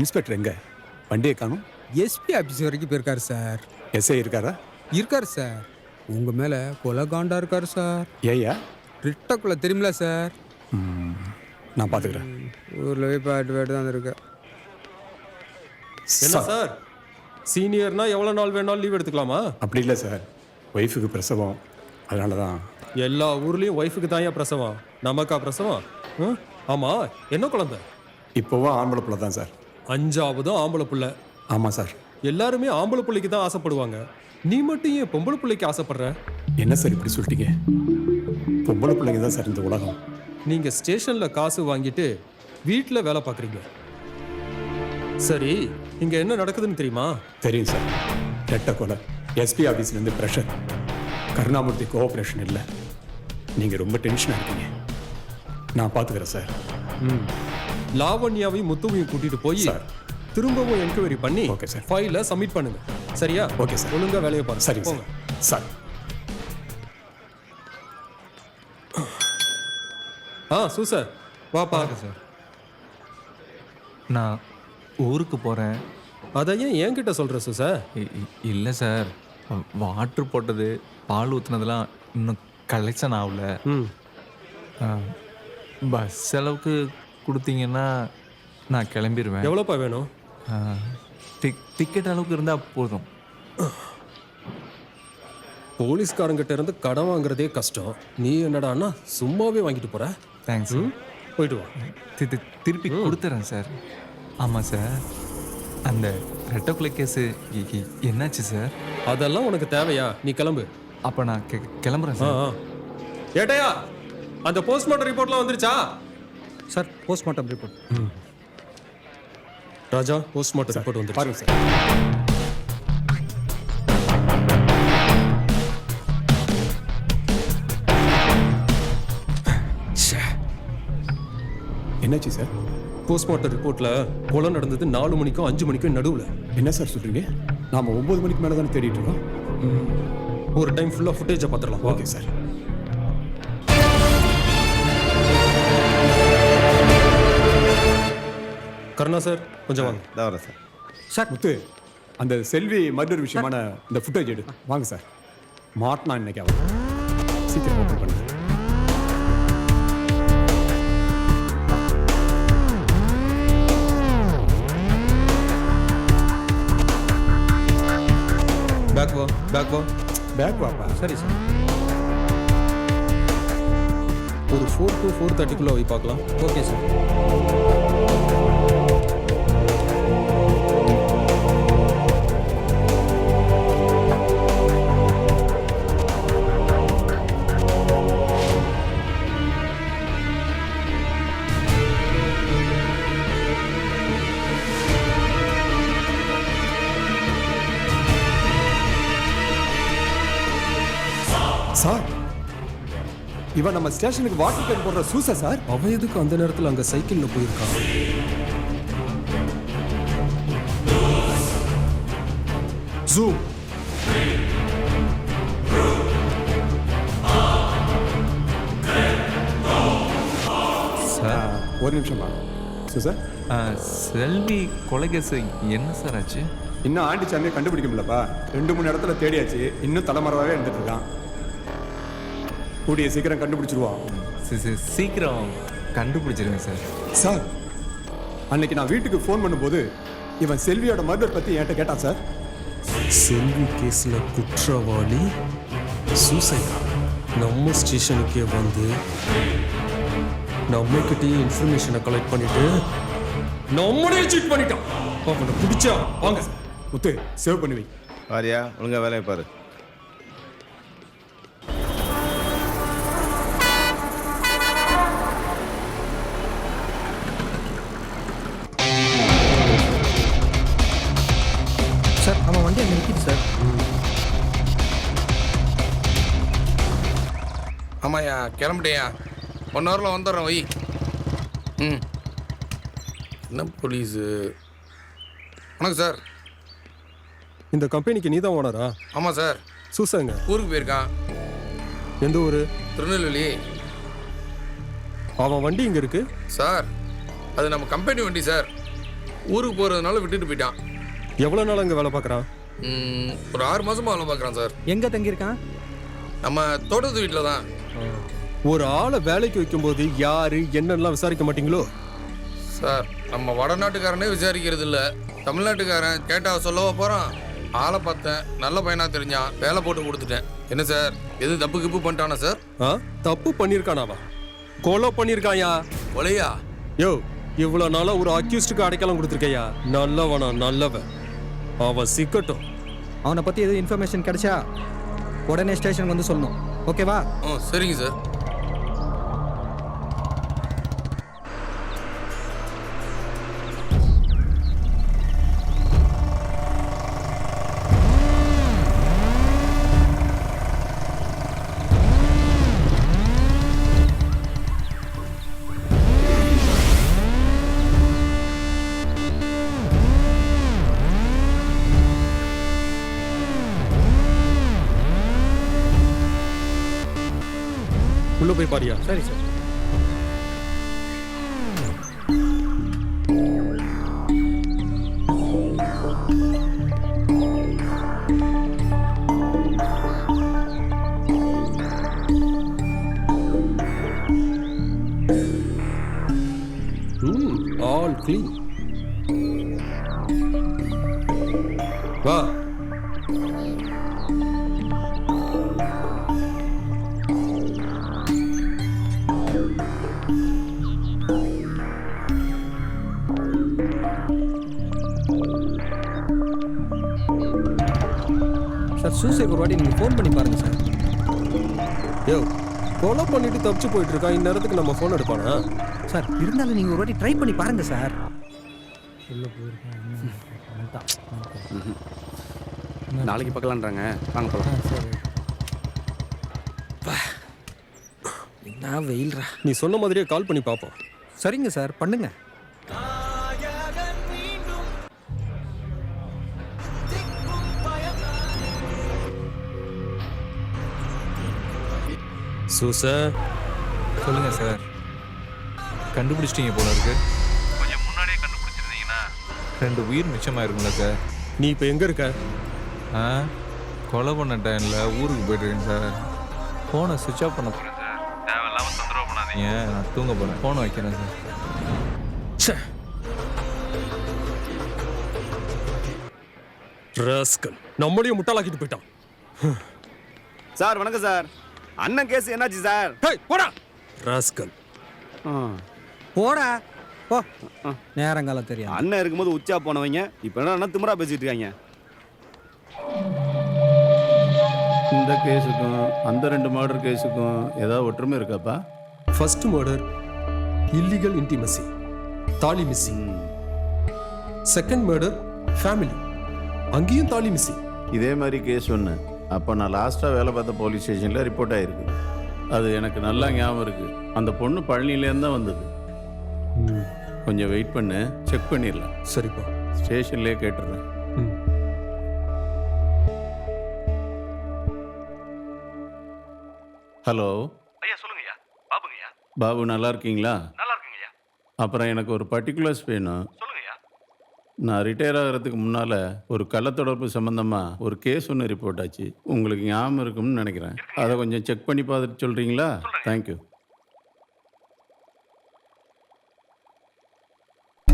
இன்ஸ்பெக்டர் எங்க? வண்டியை காணும். எஸ்பி ஆஃபீஸ் வரைக்கும் போயிருக்காரு சார். எஸ்ஐ இருக்காரா? இருக்காரு சார். உங்க மேல கொலை காண்டா இருக்காரு சார். ஏயா? ரிட்டக்குள்ள தெரியுமில சார். நான் பாத்துக்கிறேன். ஊர்ல போய் பாட்டு தான் இருக்கு. என்ன சார் சீனியர்னா எவ்வளவு நாள் வேணாலும் லீவ் எடுத்துக்கலாமா? அப்படி இல்லை சார், ஒய்ஃபுக்கு பிரசவம், அதனால தான். எல்லா ஊர்லயும் ஒய்ஃபுக்கு தான் பிரசவம், நமக்கா பிரசவம்? ஆமா என்ன குழந்தை? இப்போவும் ஆம்பளை பிள்ளை தான் சார். 5வது ஆம்பளை பிள்ளை? ஆமாம் சார். எல்லாருமே ஆம்பளை பிள்ளைக்கு தான் ஆசைப்படுவாங்க, நீ மட்டும் ஏன் பொம்பளை பிள்ளைக்கு ஆசைப்படுற? என்ன சார் இப்படி சொல்லிட்டீங்க? பொம்பளை பிள்ளைங்க தான் சார் இந்த உலகம். நீங்க ஸ்டேஷன்ல காசு வாங்கிட்டு வீட்டில் வேலை பார்க்குறீங்க. சரி இங்க என்ன நடக்குதுன்னு தெரியுமா? தெரியும் சார். ரெட்ட கொலை, எஸ்பி ஆஃபீஸ்லேருந்து ப்ரெஷர், கருணாமூர்த்தி கோஆப்ரேஷன் இல்லை. நீங்கள் ரொம்ப டென்ஷனாக இருக்கீங்க. நான் பார்த்துக்கிறேன் சார். லாவண்யாவையும் முத்துவையும் கூட்டிட்டு போய் திரும்பவும் என்கொயரி பண்ணி ஓகே சார் ஃபைலை சப்மிட் பண்ணுங்க. சரியா? Okay sir. ஒழுங்கா வேலையை பாருங்க. சரி போங்க சார். சூசர் வாப்பா சார். நான் ஊருக்கு போகிறேன். அதை ஏன் என்கிட்ட சொல்கிற சூசர்? இல்லை சார், வாட்டர் போட்டது பால் ஊற்றுனதெல்லாம் இன்னும் கலெக்ஷன் ஆகல. பஸ் செலவுக்கு கொடுத்தீங்கன்னா நான் கிளம்பிடுவேன். எவ்வளோப்பா வேணும்? டிக்கெட் அளவுக்கு இருந்தால் போதும். போலீஸ்காரங்கிட்ட இருந்து கடன் வாங்குறதே கஷ்டம், நீ என்னடான்னா சும்மாவே வாங்கிட்டு போற. தேங்க்ஸ். போயிட்டு வா. திருப்பி கொடுத்துறேன் சார். ஆமாம் சார், அந்த ரெட்டக்குலை கேஸு என்னாச்சு சார்? அதெல்லாம் உனக்கு தேவையா? நீ கிளம்பு. அப்போ நான் கிளம்புறேன் சார். ஏட்டையா அந்த போஸ்ட்மார்ட்டம் ரிப்போர்ட்லாம் வந்துருச்சா? Sir postmortem report. Raja postmortem report வந்து பாருங்க சார். என்னாச்சு சார்? போஸ்ட்மார்ட்டம் ரிப்போர்ட்ல கொலை நடந்தது 4 மணிக்கும் 5 மணிக்கும் நடுவில். என்ன சார் சொல்றீங்க? நாம 9 மணிக்கு மேலே தானே தேடிட்டு இருக்கோம். ஒரு டைம் ஃபுல்லாக ஃபுட்டேஜை பார்த்துடலாம். Okay sir. கருணா சார் கொஞ்சம் வாங்க. வரேன் சார். சார் முத்து, அந்த செல்வி மர்டர் விஷயமான இந்த ஃபுட்டேஜ் எடு. வாங்க சார். மாட்டினா இன்னைக்கு அவன் சீக்கிரம் ஓப்பன் பண்ணு. பேக் வா பேக் வா பேக் வாப்பா. சரி சார். ஒரு 4 to 4:30 போய் பார்க்கலாம். Okay sir. சார், இவன் நம்ம ஸ்டேஷனுக்கு வாட்டர் கேன் போடுற சூசா சார். அவன் எதுக்கு அந்த நேரத்தில் அங்கே சைக்கிளில் போயிருக்கான்? ஜூம். சார் ஒரு நிமிஷம் பா. சூசா, செல்வி கொலை கேஸு என்ன சார் ஆச்சு? இன்னும் ஆண்டிச்சாமியை கண்டுபிடிக்க முடியலப்பா. 2-3 இடத்துல தேடியாச்சு, இன்னும் தலைமறைவாகவே இருந்துட்டு இருக்கான். கூடிய சீக்கிரம் கண்டுபிடிச்சிருவான். சீக்கிரம் கண்டுபிடிச்சிருங்க சார். சார், அன்னைக்கு நான் வீட்டுக்கு ஃபோன் பண்ணும்போது இவன் செல்வியோட மர்டர் பற்றி என்கிட்ட கேட்டான் சார். செல்வி கேஸில் குற்றவாளி சூசைடா நம்ம ஸ்டேஷனுக்கே வந்து நம்மகிட்டயே இன்ஃபர்மேஷனை கலெக்ட் பண்ணிட்டு நம்மளே சீட் பண்ணிட்டான். அவனை பிடிச்சா வாங்க முத்து சேவ் பண்ணுவி. பாரியா ஒழுங்கா வேலையை பாரு. சார் அவன் வண்டி அங்கே நிற்கிது சார். ஆமாய்யா கிளம்பிட்டேயா, 1 ஹவரில் வந்துடுறேன் வை. ம் என்ன போலீஸு? வணக்கம் சார். இந்த கம்பெனிக்கு நீ தான் ஓனரா? ஆமாம் சார். சூசங்க ஊருக்கு போயிருக்கான். எந்த ஊர்? திருநெல்வேலி. அவன் வண்டி இங்கே இருக்கு சார். அது நம்ம கம்பெனி வண்டி சார். ஊருக்கு போகிறதுனால விட்டுட்டு போயிட்டான். எவ்வளோ நாள் அங்கே வேலை பார்க்குறான்? ஒரு 6 மாதமாக வேலை பார்க்குறான் சார். எங்கே தங்கியிருக்கான்? நம்ம தோட்டத்து வீட்டில் தான். ஒரு ஆளை வேலைக்கு வைக்கும்போது யாரு என்னெல்லாம் விசாரிக்க மாட்டீங்களோ? சார் நம்ம வடநாட்டுக்காரனே விசாரிக்கிறது இல்லை, தமிழ்நாட்டுக்காரன் கேட்டா சொல்லவா போகிறான். ஆளை பார்த்தேன், நல்ல பையனாக தெரிஞ்சான், வேலை போட்டு கொடுத்துட்டேன். என்ன சார் எது தப்பு கிப்பு பண்ணிட்டானா சார்? தப்பு பண்ணியிருக்கானாவா? கொலை பண்ணியிருக்காயா? கொலையா? யோ இவ்வளோ நாளாக ஒரு அக்யூஸ்டுக்கு அடைக்கலம் கொடுத்துருக்கையா? நல்லவனா நல்லவன். அவன் சிக்கட்டும். அவனை பற்றி எதுவும் இன்ஃபர்மேஷன் கிடைச்சா உடனே ஸ்டேஷனுக்கு வந்து சொல்லணும். ஓகேவா? சரிங்க சார். உள்ள போய் பாரியா? சரி சார். All clean. வா. சார் சூசைக்கு ஒரு வாட்டி நீங்கள் ஃபோன் பண்ணி பாருங்கள் சார். யோ கொலை பண்ணிட்டு தப்பிச்சு போயிட்டு இருக்கான், இந்நேரத்துக்கு நம்ம ஃபோன் எடுப்பானா? சார் இருந்தாலும் நீங்கள் ஒரு வாட்டி ட்ரை பண்ணி பாருங்கள் சார். நாளைக்கு பார்க்கலான்றாங்க, வாங்க போகலாம். என்ன வெயில்ரா. நீ சொன்ன மாதிரியே கால் பண்ணி பார்ப்போம். சரிங்க சார் பண்ணுங்க. சூச சொல்லுங்க சார். கண்டுபிடிச்சிட்டீங்க போல இருக்கு. கொஞ்சம் முன்னாடியே கண்டுபிடிச்சிருந்தீங்கன்னா 2 உயிர் மிச்சமாயிருக்கும்ல சார். நீ இப்போ எங்கே இருக்க? கொலை பண்ண டைமில் ஊருக்கு போயிட்டுருக்கேன் சார். ஃபோனை சுவிட்ச் ஆஃப் பண்ண போகிறேன் சார். தேவையில்லாமல் தொந்தரவு பண்ணாதீங்க. நான் தூங்க போகிறேன். ஃபோனை வைக்கிறேன் சார். ராஸ்கல் நம்மளையும் முட்டாளாக்கிட்டு போயிட்டான். சார் வணக்கம் சார். அண்ணன் கேஸ் என்னாச்சு சார்? போடா ராஸ்கல். போடா போ. நேரங்காலம் தெரியும். அண்ணன் இருக்கும்போது உச்சா போனவங்க இப்போ என்ன திமிரா பேசிட்டு இருக்காங்க. இந்த கேஸுக்கும் அந்த 2 மர்டர் கேஸுக்கும் ஏதாவது ஒற்றுமை இருக்காப்பா? ஃபர்ஸ்ட் மர்டர் இல்லீகல் இன்டிமசி, தாலி மிஸ்ஸிங். செகண்ட் மர்டர் ஃபேமிலி, அங்கேயும் தாலி மிஸ்ஸிங். இதே மாதிரி கேஸ் ஒன்று அப்போ நான் லாஸ்ட்டாக வேலை பார்த்த போலீஸ் ஸ்டேஷனில் ரிப்போர்ட் ஆகிருக்கு. அது எனக்கு நல்லா ஞாபகம் இருக்குது. அந்த பொண்ணு பழனிலேருந்து தான் வந்தது. கொஞ்சம் வெயிட் பண்ணு, செக் பண்ணிடலாம். சரிப்பா. ஸ்டேஷன்லேயே கேட்டுடுறேன். ஹலோ ஐயா சொல்லுங்கய்யா. பாபுங்கய்யா. பாபு நல்லா இருக்கீங்களா? நல்லா இருக்குங்கய்யா. அப்புறம் எனக்கு ஒரு பர்டிகுலர்ஸ் வேணும். சொல்லுங்கய்யா. நான் ரிட்டையர் ஆகிறதுக்கு முன்னால் ஒரு கள்ளத்தொடர்பு சம்மந்தமாக ஒரு கேஸ் ஒன்று ரிப்போர்ட் ஆச்சு. உங்களுக்கு ஞாபகம் இருக்கும்னு நினைக்கிறேன். அதை கொஞ்சம் செக் பண்ணி பார்த்துட்டு சொல்கிறீங்களா? தேங்க்யூ.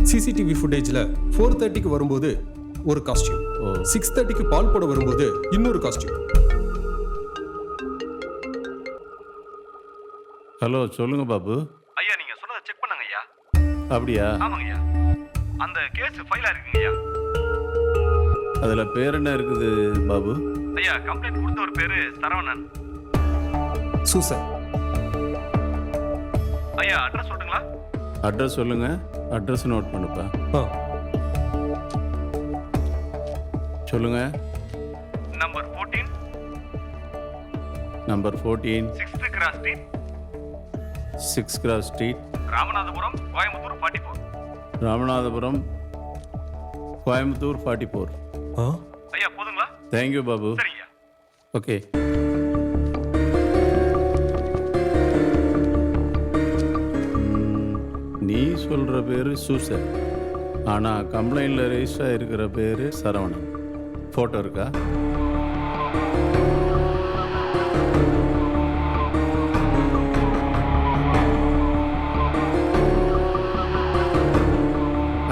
சிசிடிவி ஃபுட்டேஜில் 4:30க்கு வரும்போது ஒரு காஸ்டியூம், 6:30க்கு பால் போட வரும்போது இன்னொரு காஸ்டியூம். ஹலோ சொல்லுங்க பாபு. ஐயா நீங்க சொன்னதை செக் பண்ணுங்க ஐயா. அப்படியா? ஆமாங்க ஐயா. அந்த கேஸ் ஃபைலா இருக்குங்க ஐயா. அதில் பேர் என்ன இருக்குது பாபு? ஐயா கம்ப்ளைண்ட் கொடுத்த ஒரு பேரு சரவணன். சூசன். ஐயா அட்ரஸ் சொல்லுங்களா? அட்ரஸ் சொல்லுங்க. அட்ரஸ் நோட் பண்ணுப்பா. சொல்லுங்க. Number 14 number 14 6th cross street 6 cross street Ramanathapuram Coimbatore 44. Ramanathapuram Coimbatore 44. ஐயா போதுங்களா? தேங்க்யூ பாபு. சரிங்க. ஓகே. நீ சொல்கிற பேர் சூசன், ஆனால் கம்ப்ளைண்டில் ரெஜிஸ்டர் ஆகிருக்கிற பேர் சரவணன். ஃபோட்டோ இருக்கா?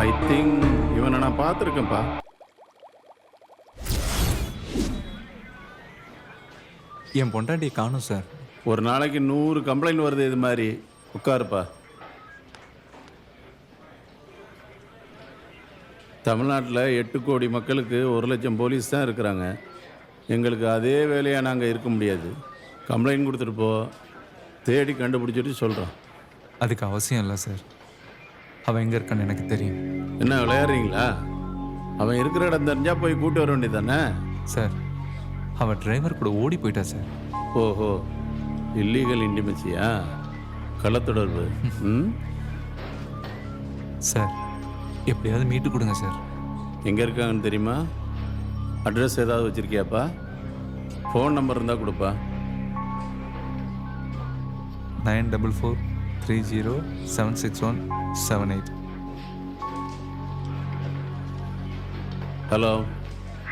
ஐ திங்க் இவனை நான் பார்த்துருக்கேன்ப்பா. என் பொண்டாட்டியை காணும் சார். ஒரு நாளைக்கு 100 கம்ப்ளைண்ட் வருது இது மாதிரி. உட்காருப்பா. தமிழ்நாட்டில் 8 கோடி மக்களுக்கு 1 லட்சம் போலீஸ் தான் இருக்கிறாங்க. எங்களுக்கு அதே வேலையாக நாங்கள் இருக்க முடியாது. கம்ப்ளைண்ட் கொடுத்துட்டு போ, தேடி கண்டுபிடிச்சிட்டு சொல்கிறோம். அதுக்கு அவசியம் இல்லை சார். அவன் எங்கே இருக்கான்னு எனக்கு தெரியும். என்ன விளையாடுறீங்களா? அவன் இருக்கிற இடம் தெரிஞ்சால் போய் கூட்டி வர வேண்டியதானே? சார் அவன் டிரைவர் கூட ஓடி போயிட்டா சார். ஓஹோ, இல்லீகல் இன்டிமெசியா? கள்ளத்தொடர்பு. சார் எப்படியாவது மீட்டு கொடுங்க சார். எங்கே இருக்காங்கன்னு தெரியுமா? அட்ரஸ் ஏதாவது வச்சுருக்கியாப்பா? ஃபோன் நம்பர் இருந்தால் கொடுப்பா. 9443076178. ஹலோ.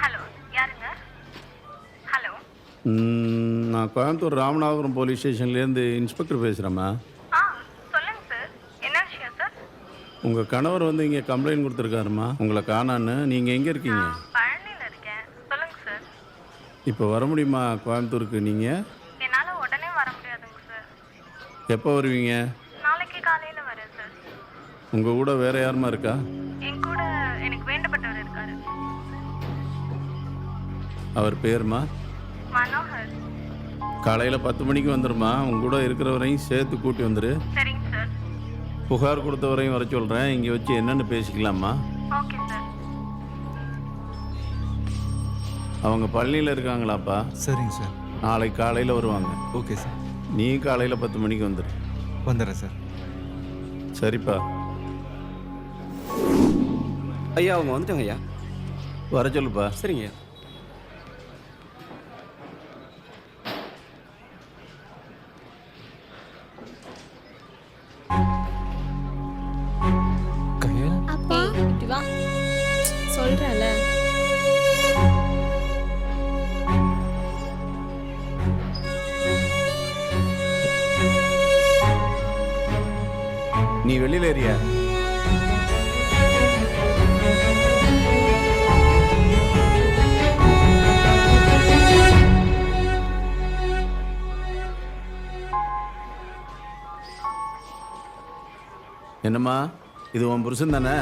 ஹலோ யாருங்க? ஹலோ. நான் கோயம்புத்தூர் ராமநாதபுரம் போலீஸ் ஸ்டேஷன்லேருந்து இன்ஸ்பெக்டர் பேசுகிறேம்மா. சொல்லுங்க சார். என்ன விஷயம் சார்? உங்கள் கணவர் வந்து இங்கே கம்ப்ளைண்ட் கொடுத்துருக்காருமா, உங்களை காணான்னு. நீங்கள் எங்கே இருக்கீங்க? பழனியில் இருக்கேன். சொல்லுங்க சார். இப்போ வர முடியுமா கோயம்புத்தூருக்கு? நீங்கள் என்னால் உடனே வர முடியாதுங்க சார். எப்போ வருவீங்க? நாளைக்கு காலையில் வரேன் சார். உங்கள் கூட வேறு யாருமா இருக்கா? என் கூட எனக்கு வேண்டப்பட்டவர் இருக்காரு. அவர் பேருமா? மனோகர். காலையில் 10 மணிக்கு வந்துடுமா. உங்க கூட இருக்கிறவரையும் சேர்த்து கூட்டி வந்துடு. சரிங்க சார். புகார் கொடுத்தவரையும் வர சொல்கிறேன். இங்கே வச்சு என்னென்னு பேசிக்கலாமா? Okay sir. அவங்க பழனியில் இருக்காங்களாப்பா? சரிங்க சார். நாளைக்கு காலையில் வருவாங்க. Okay sir. நீ காலையில் 10 மணிக்கு வந்துடு. வந்துடுறேன் சார். சரிப்பா. ஐயா அவங்க வந்துட்டாங்க ஐயா. வர சொல்லுப்பா. சரிங்க ஐயா. கயல். அப்பா இப்படி வா. சொல்றேன்ல. நீ வெளியில் ஏறியா? என்னம்மா இது உன் புருஷன் தானே?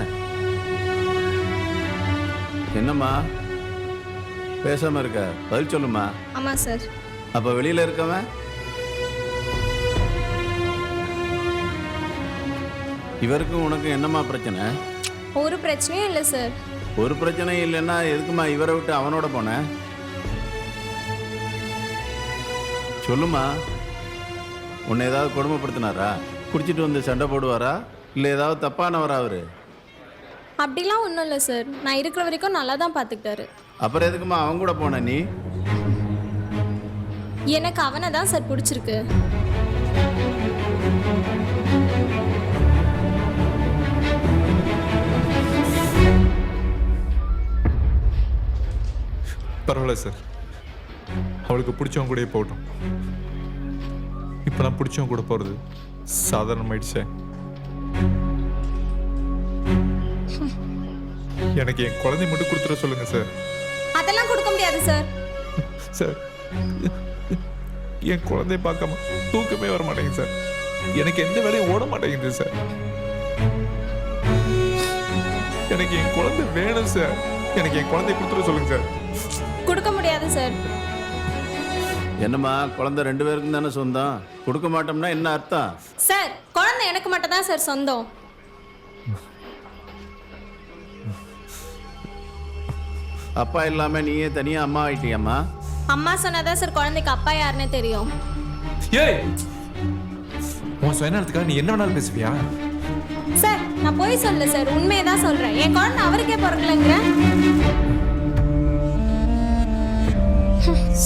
என்னம்மா பேசாம இருக்க? பதில் சொல்லுமா. ஆமா சார். அப்ப வெளியில இருக்கவன் இவருக்கும் உனக்கும் என்னம்மா பிரச்சனை? ஒரு பிரச்சனையும் இல்லை சார். ஒரு பிரச்சனையும் இல்லைன்னா எதுக்குமா இவரை விட்டு அவனோட போன? சொல்லுமா. உன்னை ஏதாவது கொடுமைப்படுத்தினாரா? குடிச்சிட்டு வந்து சண்டை போடுவாரா? இல்லை ஏதாவது தப்பானவரா அவரு? அப்படிலாம் ஒன்றும் இல்லை சார். நான் இருக்கிற வரைக்கும் நல்லா தான் பார்த்துக்கிட்டாரு. அப்புறம் எதுக்குமா அவன் கூட போன நீ? எனக்கு அவனை தான் சார் பிடிச்சிருக்கு. பரவாயில்ல சார். அவளுக்கு பிடிச்சவங்க கூட போகட்டும். இப்போலாம் பிடிச்சவங்க கூட போகிறது சாதாரணமாயிடுச்சே. எனக்கு என் குழந்தை மட்டும் கொடுத்துட சொல்லுங்க சார். அதெல்லாம் கொடுக்க முடியாது சார். சார் என் குழந்தைய பார்க்காம தூக்கமே வர மாட்டேங்குது சார். எனக்கு எந்த வேலையும் ஓட மாட்டேங்குது சார். எனக்கு என் குழந்தை வேணும் சார். எனக்கு என் குழந்தைய கொடுத்துட சொல்லுங்க சார். கொடுக்க முடியாது சார். என்னம்மா குழந்தை 2 பேருக்கும் தானே சொந்தம், கொடுக்க மாட்டோம்னா என்ன அர்த்தம்? சார் குழந்தை எனக்கு மட்டும் தான் சார் சொந்தம். அப்பா இல்லாம நீயே தனியா அம்மா ஆயிட்டியம்மா. அம்மா சொன்னாதான் சார் குழந்தைக்கு அப்பா யாருன்னே தெரியும். ஏய் உன் சுயநலத்துக்காக நீ என்ன வேணாலும் பேசுவியா? சார் நான் போய் சொல்லல சார், உண்மையை தான் சொல்றேன். என் குழந்தை அவருக்கே பிறக்கலங்கிற.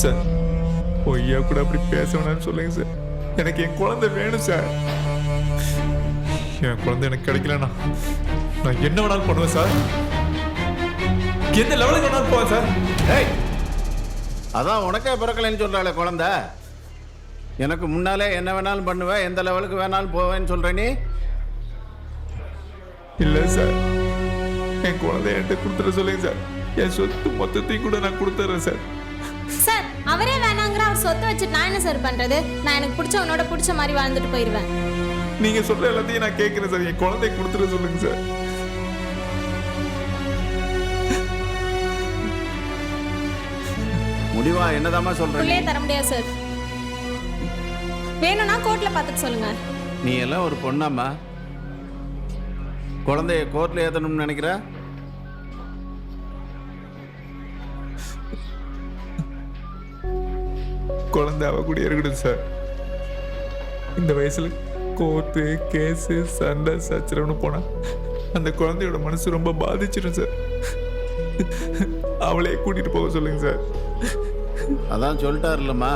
சார் பொய்யா கூட அப்படி பேச வேணாம்னு சொல்லுங்க சார். எனக்கு என் குழந்தை வேணும் சார். என் குழந்தை எனக்கு கிடைக்கலன்னா நான் என்ன வேணாலும் பண்ணுவேன் சார். எந்த லெவலுக்கு வேணாலும் போவேன் சார். ஏய் அதான் உனக்கே பிறக்கலைன்னு சொல்றாளே குழந்தை. எனக்கு முன்னாலே என்ன வேணாலும் பண்ணுவேன், எந்த லெவலுக்கு வேணாலும் போவேன்னு சொல்ற நீ. இல்லை சார், என் குழந்தைய என்கிட்ட கொடுத்துட சொல்லுங்க சார். என் சொத்து மொத்தத்தையும் கூட நான் கொடுத்துட்றேன் சார். சார் அவரே வேணாங்கிற அவர் சொத்தை வச்சுட்டு நான் என்ன சார் பண்றது? நான் எனக்கு பிடிச்சவனோட பிடிச்ச மாதிரி வாழ்ந்துட்டு போயிடுவேன். நீங்க சொல்ற எல்லாத்தையும் நான் கேட்கிறேன் சார். என் குழந்தைய கொடுத்துட சொல்லுங்க சார். முடிவா என்னதாம்மா சொல்ற? உள்ளே தர முடியாது சார். வேணும்னா கோர்ட்ல பார்த்துட்டு சொல்லுங்க. நீ எல்லாம் ஒரு பொண்ணாம்மா, குழந்தைய கோர்ட்ல ஏத்தணும்னு நினைக்கிற? குழந்தை அவ கூட இருக்கட்டும் சார். இந்த வயசுல கோர்ட்டு கேஸு சண்டை சச்சரவுன்னு போனா அந்த குழந்தையோட மனசு ரொம்ப பாதிச்சிடும் சார். அவளையே கூட்டிட்டு போக சொல்லுங்க சார். அதான் சொல்லிட்டாருல்லம்மா,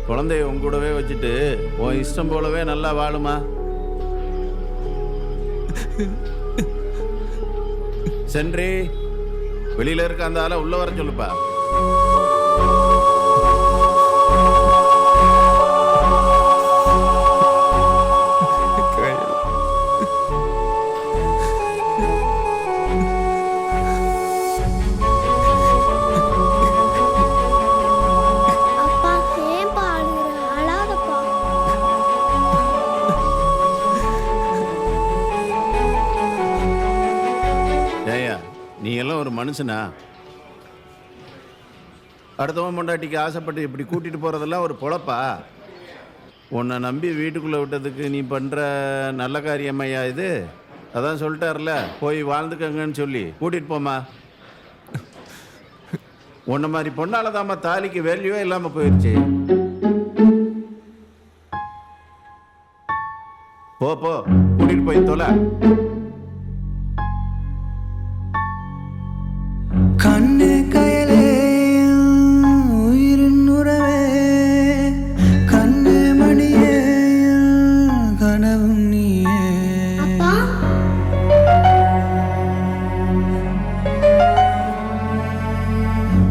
குழந்தைய உன் கூடவே வச்சுட்டு உன் இஷ்டம் போலவே நல்லா வாழுமா. சென்றி வெளியில இருக்க அந்த ஆளை உள்ள வர சொல்லுப்பா. நீ எல்லாம் ஒரு மனுஷனா? அடுத்தவன் பொண்டாட்டிக்கு ஆசைப்பட்டு இப்படி கூட்டிட்டு போறதெல்லாம் ஒரு பொழப்பா? உன்னை நம்பி வீட்டுக்குள்ள விட்டதுக்கு நீ பண்ற நல்ல காரியமையா இது? அதான் சொல்லிட்டார்ல, போய் வாழ்ந்துக்கங்கன்னு சொல்லி கூட்டிட்டு போமா. உன்ன மாதிரி பொண்ணாலதாம்மா தாலிக்கு வேல்யூவே இல்லாம போயிடுச்சு. போ போ, கூட்டிட்டு போய் தொலை. கண்ணு கயலே உயிரின் உறவே, கண்ணு மணியே கனவும் நீயே.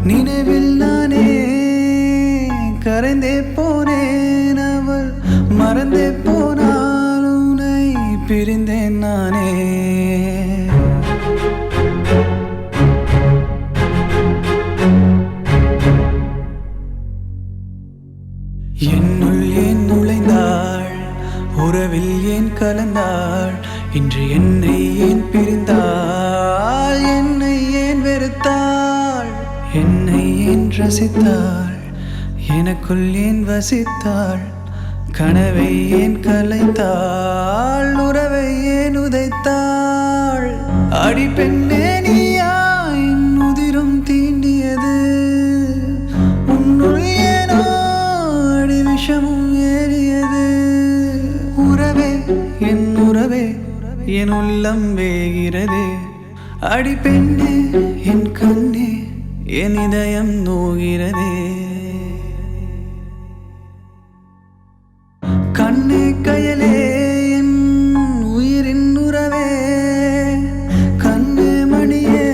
நினைவில் நானே கரைந்தே போனேன், அவள் மறந்தே போனால் உன்னை பிரிந்தேன் நானே. என்னுள் ஏன் நுழைந்தாள், உறவில் ஏன் கலந்தாள், இன்று என்னை ஏன் பிரிந்தாள், என்னை ஏன் வெறுத்தாள், என்னை ஏன் ரசித்தாள், எனக்குள் ஏன் வசித்தாள், கனவை ஏன் கலைத்தாள், உறவை ஏன் உதைத்தாள். அடி பெண்ணே நீயா என் உதிரும் தீண்டியது, உன்னுள் ஏனோ விஷமும் ஏறியது. உறவே என் உறவே என் உள்ளம் வேகிறதே, அடி பெண்ணே என் கண்ணே என் இதயம் நோகிறதே. கண்ணே கயலே என் உயிரின் உறவே, கண்ணே மணியே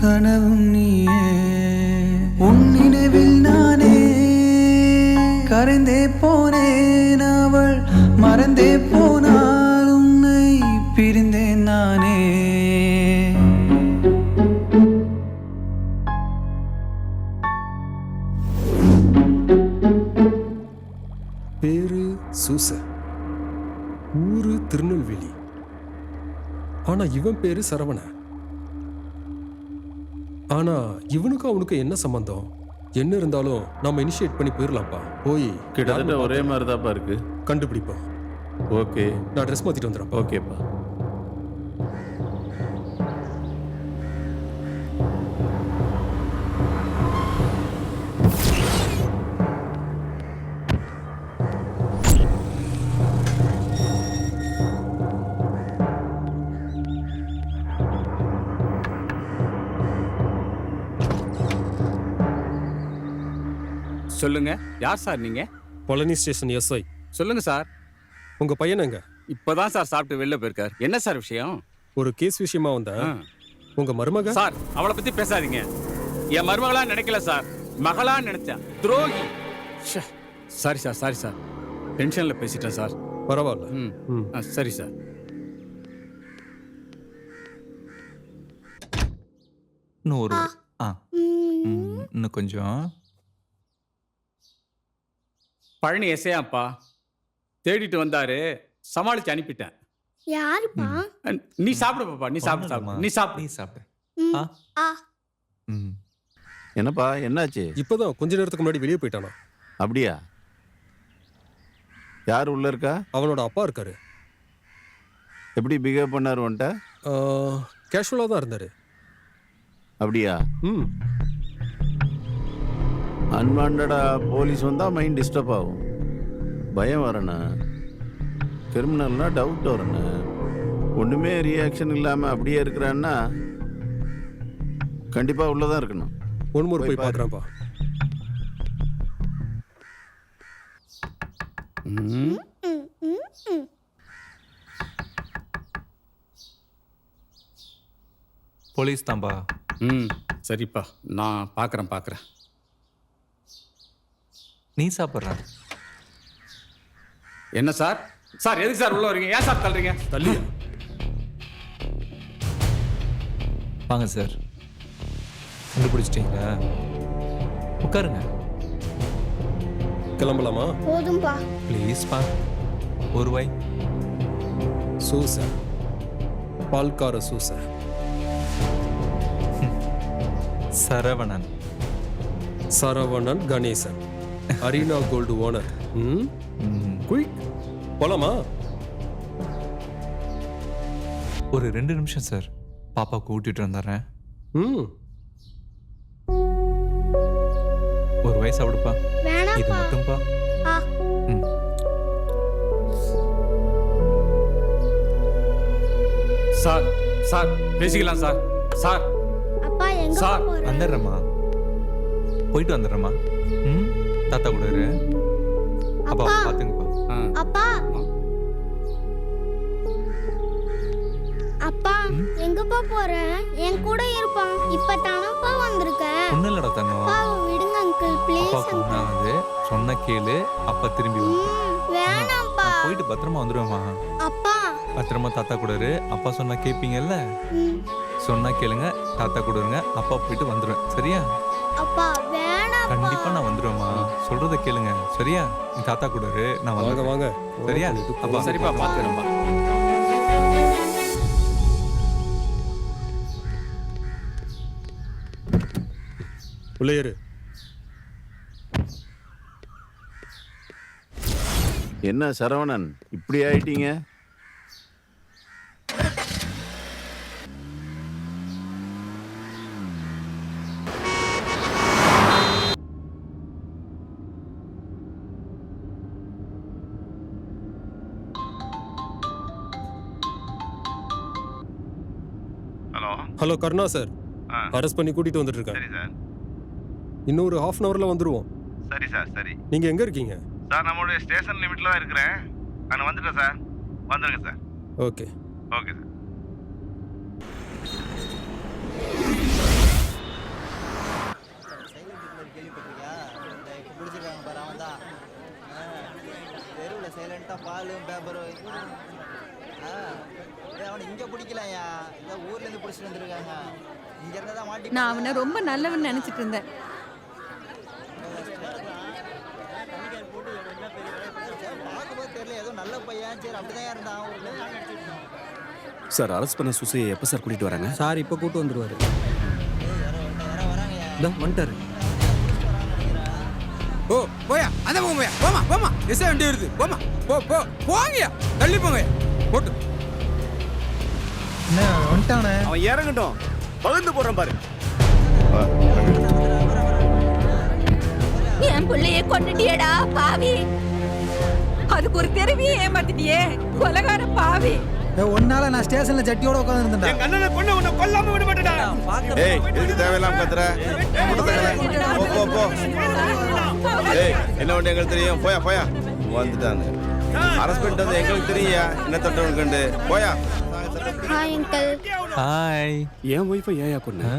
கனவும் நீயே. உன் நினைவில் நானே கரைந்தே போனேன், அவள் மறந்தே போனால் உன்னை பிரிந்தேன் நானே. சூச. ஊரு திருநெல்வேலி. ஆனா இவன் பேரு சரவணன். ஆனா இவனுக்கும் அவனுக்கும் என்ன சம்பந்தம்? என்ன இருந்தாலும் நம்ம இனிஷியேட் பண்ணி போயிடலாம்ப்பா. போய் கிட்டத்தட்ட ஒரே மாதிரி தான்ப்பா இருக்கு. கண்டுபிடிப்போம். ஓகே, நான் ட்ரெஸ் மாத்திட்டு வந்துடுறேன். ஓகேப்பா. சொல்லுங்க, யார் சார் நீங்க? Palani station SI. சொல்லுங்க சார். உங்க பையன் எங்க? இப்பதான் சார் சாப்பிட்டு வெளில போயிருக்கார். என்ன சார் விஷயம்? ஒரு கேஸ் விஷயமா வந்தேன். உங்க மருமக? சார் அவளை பத்தி பேசாதீங்க. என் மருமகளா நினைக்கல சார், மகளா நினைச்சேன். துரோகி. சாரி சார், சாரி சார், டென்ஷன்ல பேசிட்டேன் சார். பரவாயில்ல. சரி சார். இன்னும் இன்னும் கொஞ்சம். பழனி எஸ்ஐயாப்பா தேடிட்டு வந்தாரு, சமாளிச்சு அனுப்பிட்டேன். யாருப்பா? நீ சாப்பிடு பாப்பா, நீ சாப்பிடு சாப்பிடு, நீ சாப்பிடு, நீ சாப்பிடு. என்னப்பா என்னாச்சு? இப்பதான் கொஞ்ச நேரத்துக்கு முன்னாடி வெளியே போயிட்டானா. அப்படியா? யார் உள்ள இருக்கா? அவனோட அப்பா இருக்காரு. எப்படி பிஹேவ் பண்ணாரு உன்ட்ட? கேஷுவலா தான் இருந்தாரு. அப்படியா? அன்வான்டா போலீஸ் வந்தா மைண்ட் டிஸ்டர்ப் ஆகும், பயம் வரணும், கிரிமினல்னா டவுட் வரணும். ஒண்ணுமே ரியாக்ஷன் இல்லாம அப்படியே இருக்கிறான்னா கண்டிப்பா உள்ளதான் இருக்கணும். ஒன் மோர் போய் பார்க்கறான்ப்பா. போலீஸ் தான்பா. சரிப்பா, நான் பார்க்குறேன். நீ சாப்பிட்ற? என்ன சார்? சார் எதுக்கு சார் உள்ள வரீங்க? ஏன் சார் தள்ளுறீங்க? தள்ளி வாங்க சார். கண்டுபிடிச்சிட்டீங்களா? உட்காருங்க. கிளம்பலாமா? போதும்பா. ப்ளீஸ்ப்பா, ஒரு வாய். சூச, பால்கார சூச. Saravanan. Saravanan Ganesan, arena gold owner. Quick போலாமா? ஒரு 2 நிமிஷம் சார், பாப்பா கூட்டிட்டு வந்துடுறேன். ஒரு வயசு சாப்பிடுப்பா. இது மட்டும்பா. சார் சார் பேசிக்கலாம் சார். சார் அப்பா எங்க சார் போற? வந்துடுறேம்மா, போயிட்டு வந்துடுறேம்மா. தாத்தா கூட இரு. அப்பா பாத்துங்கப்பா. அப்பா அப்பா எங்கப்பா போற? என் கூட இருப்பான். இப்ப தானப்பா வந்திருக்கேன். ஒண்ணும் இல்லடா தங்கம். அப்பா விடுங்க அங்கிள் ப்ளீஸ். அப்பா சொன்னாது சொன்ன கேளு, அப்பா திரும்பி வா. வேணாம்ப்பா. போயிட்டு பத்திரமா வந்துடுவேம்மா. அப்பா பத்திரமா தாத்தா கூட இரு. அப்பா சொன்னா கேப்பீங்கல்ல? சொன்னா கேளுங்க, தாத்தா கூட இருங்க. அப்பா போயிட்டு வந்துடுவேன், சரியா? அப்பா வேணாம்ப்பா. கண்டிப்பா நான் வந்துடுவேம்மா. சொல்றத கேளுங்க, சரியா? நீ தாத்தா கூட இரு, நான் வாங்க வாங்க. சரியா? அப்பா சரிப்பா, பாத்துக்கிறேன்ப்பா. உள்ளேரு. என்ன சரவணன் இப்படி ஆயிட்டீங்க? ஹலோ கருணா சார், அரெஸ்ட் பண்ணி கூட்டிட்டு வந்துட்டு இருக்கேன். சரி சார். இன்னொரு ½ அன் ஹவர்ல வந்துருவோம். சரி சார், சரி. நீங்க எங்க இருக்கீங்க? சார் நம்மளுடைய ஸ்டேஷன் லிமிட்ல தான் இருக்கிறேன். நான் வந்துட்டேன் சார். வந்துருங்க சார். Okay okay sir. தெருவில் சைலண்டா பாலும் பேப்பரும் அவனை இங்க பிடிக்கலையா? இந்த ஊர்ல இருந்து பிடிச்சிட்டு வந்துருக்காங்க. இங்க இருந்தா மாட்டி. நான் அவனை ரொம்ப நல்லவன் நினைச்சிட்டு இருந்தேன். பார்க்கும்போது சார் அரெஸ்ட் பண்ண சுசியை எப்போ சார் கூட்டிகிட்டு வராங்க? சார் இப்போ கூட்டு வந்துடுவார். வந்துட்டாரு. ஓ போயா அந்த போயா போமா எஸ்ஐ வண்டி வருது போமா போங்கயா தள்ளி போங்க போட்டு என்ன வந்துட்டானே அவன் இறங்கட்டும் பகிர்ந்து போறான் பாரு. என் பிள்ளைய கொண்டுட்டியடா பாவி. அதுக்கு ஒரு தெருவியே ஏமாத்திட்டியே கொலகார பாவி. ஒன்னால நான் ஸ்டேஷன்ல ஜட்டியோட உட்கார்ந்து இருந்தேன். என் கண்ணனை கொண்டு உன்னை கொல்லாம விட மாட்டேடா. ஏய் எதுக்கு தேவையில்லாம கத்துற? போ ஏய் என்ன ஒண்ணு எங்களுக்கு தெரியும். போயா வந்துட்டாங்க. அரெஸ்ட் பண்ணிட்டு எங்களுக்கு தெரியா என்ன தட்டவன் கண்டு. போயா. Hi uncle. ஹாய். என் ஒய்ஃபை ஏயா கொன்ன?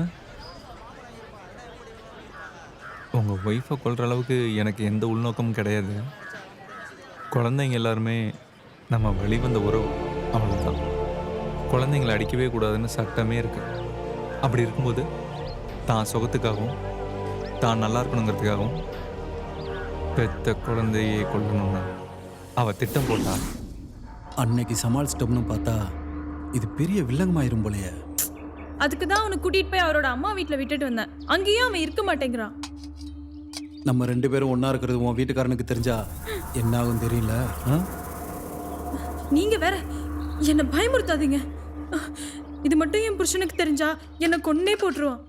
உங்கள் ஒய்ஃபை கொல்ற அளவுக்கு எனக்கு எந்த உள்நோக்கமும் கிடையாது. குழந்தைங்க எல்லாருமே நம்ம வெளிவந்த உறவு, அவ்வளோதான். குழந்தைங்களை அடிக்கவே கூடாதுன்னு சட்டமே இருக்கு. அப்படி இருக்கும்போது தான் சுகத்துக்காகவும் தான் நல்லா இருக்கணுங்கிறதுக்காகவும் பெத்த குழந்தையை கொல்லணும்னு அவள் திட்டம் போட்டா. அன்னைக்கு சமாளிச்சிட்டோம்னு பார்த்தா இது பெரிய வில்லங்கமாயிரும் போலையே. அதுக்கு தான் அவனை கூட்டிட்டு போய் அவரோட அம்மா வீட்டில் விட்டுட்டு வந்தேன். அங்கேயும் அவன் இருக்க மாட்டேங்கிறான். நம்ம 2 பேரும் ஒண்ணா இருக்கிறது உன் வீட்டுக்காரனுக்கு தெரிஞ்சா என்ன ஆகும் தெரியல. நீங்க வேற என்னை பயமுறுத்தாதீங்க. இது மட்டும் என் புருஷனுக்கு தெரிஞ்சா என்னை கொன்னே போட்டுருவான்.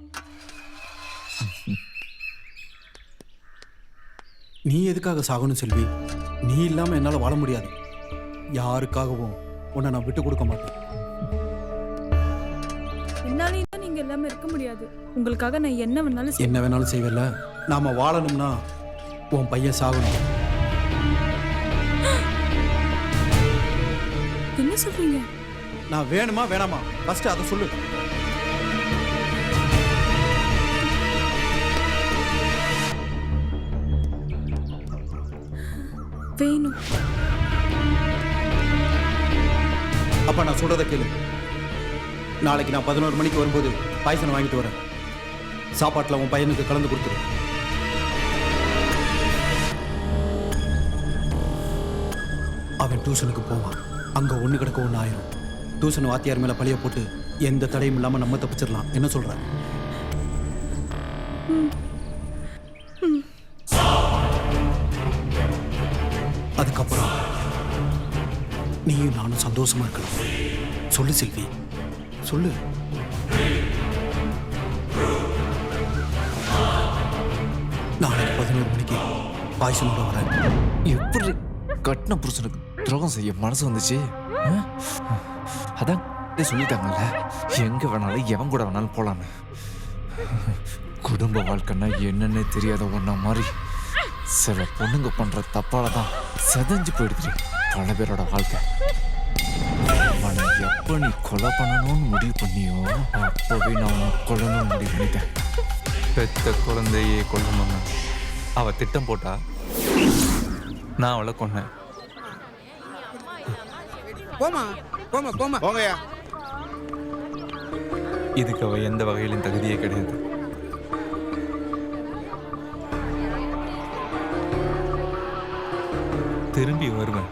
நீ எதுக்காக சாகணும் செல்வி? நீ இல்லாம என்னால வாழ முடியாது. யாருக்காகவும் உன்னை நான் விட்டு கொடுக்க மாட்டேன். என்னாலையும் தான் நீங்க எல்லாமே இருக்க முடியாது. உங்களுக்காக நான் என்ன வேணாலும் என்ன வேணாலும் செய்வேல. நாம வாழணும்னா உன் பையன் சாகணும். என்ன சொல்றீங்க? நான் வேணுமா வேணாமா ஃபர்ஸ்ட் அதை சொல்லு. வேணும். அப்ப நான் சொல்றதை கேளு. நாளைக்கு நான் 11 மணிக்கு வரும்போது பாய்சனை வாங்கிட்டு வரேன். சாப்பாட்டில் உன் பையனுக்கு கலந்து கொடுத்துரு. அவன் டியூஷனுக்கு போவான். அங்க ஒண்ணு கிடக்க ஒண்ணு ஆயிரும். டியூஷன் வாத்தியார் மேல பழிய போட்டு எந்த தடையும் இல்லாம நம்ம தப்பிச்சிடலாம். என்ன சொல்ற? அதுக்கப்புறம் நீயும் நானும் சந்தோஷமா இருக்கலாம். சொல்லு செல்வி, சொல்லு. நாளைக்கு 11 மணிக்கு பாய்சனோட வரேன். எப்படி கட்டின புருஷனுக்கு துரோகம் செய்ய மனசு வந்துச்சு? அதான் சொல்லிட்டாங்கல்ல, எங்க வேணாலும் எவன் கூட வேணாலும் போலான்னு. குடும்ப வாழ்க்கைன்னா என்னன்னே தெரியாத ஒன்னா மாதிரி சில பொண்ணுங்க பண்ற தப்பால தான் செதஞ்சு போயிடுது பல பேரோட வாழ்க்கை. அவனை எப்ப நீ கொலை பண்ணணும்னு முடிவு பண்ணியோ அப்பவே நான் உன்னை கொல்லணும்னு முடிவு பண்ணிட்டேன். பெத்த குழந்தையே கொல்லணும்னு அவ திட்டம் போட்டா, நான் அவளை கொன்னேன். போங்கயா. இதுக்கு அவ எந்த வகையிலும் தகுதியே கிடையாது. திரும்பி வருவேன்,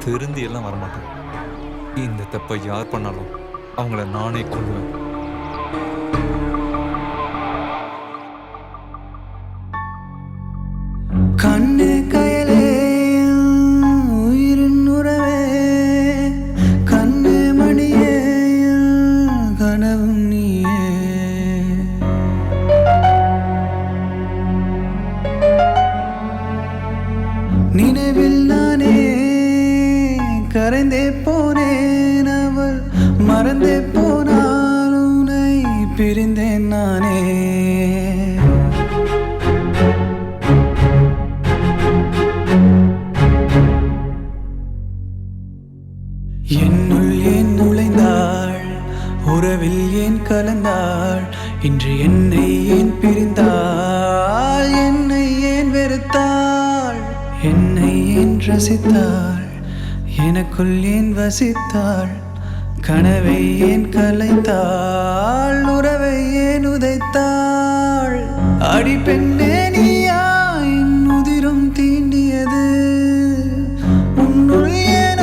திருந்தி எல்லாம் வரமாட்டேன். இந்த தப்பை யார் பண்ணாலும் அவங்கள நானே கொள்வேன். கண்ணே கயலே உயிரின் உறவே, கண்ணே மணியே கனவும் நீயே. நினைவில் நானே கரைந்தே போனேன், அவள் மறந்தே போனால் உன்னை பிரிந்தேன் நானே. என்னுள் ஏன் நுழைந்தாள், உறவில் ஏன் கலந்தாள், இன்று என்னை ஏன் பிரிந்தாள், என்னை ஏன் வெறுத்தாள், என்னை ஏன் ரசித்தாள், எனக்குள் ஏன் வசித்தாள், கனவை ஏன் கலைத்தாள், உறவை ஏன் உதைத்தாள். அடி பெண்ணே நீயா என் உதிரம் தீண்டியது, உன்னுள் ஏன்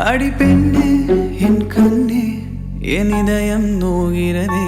அடி பெண்ணே என் கண்ணே என் இதயம் நோகிறதே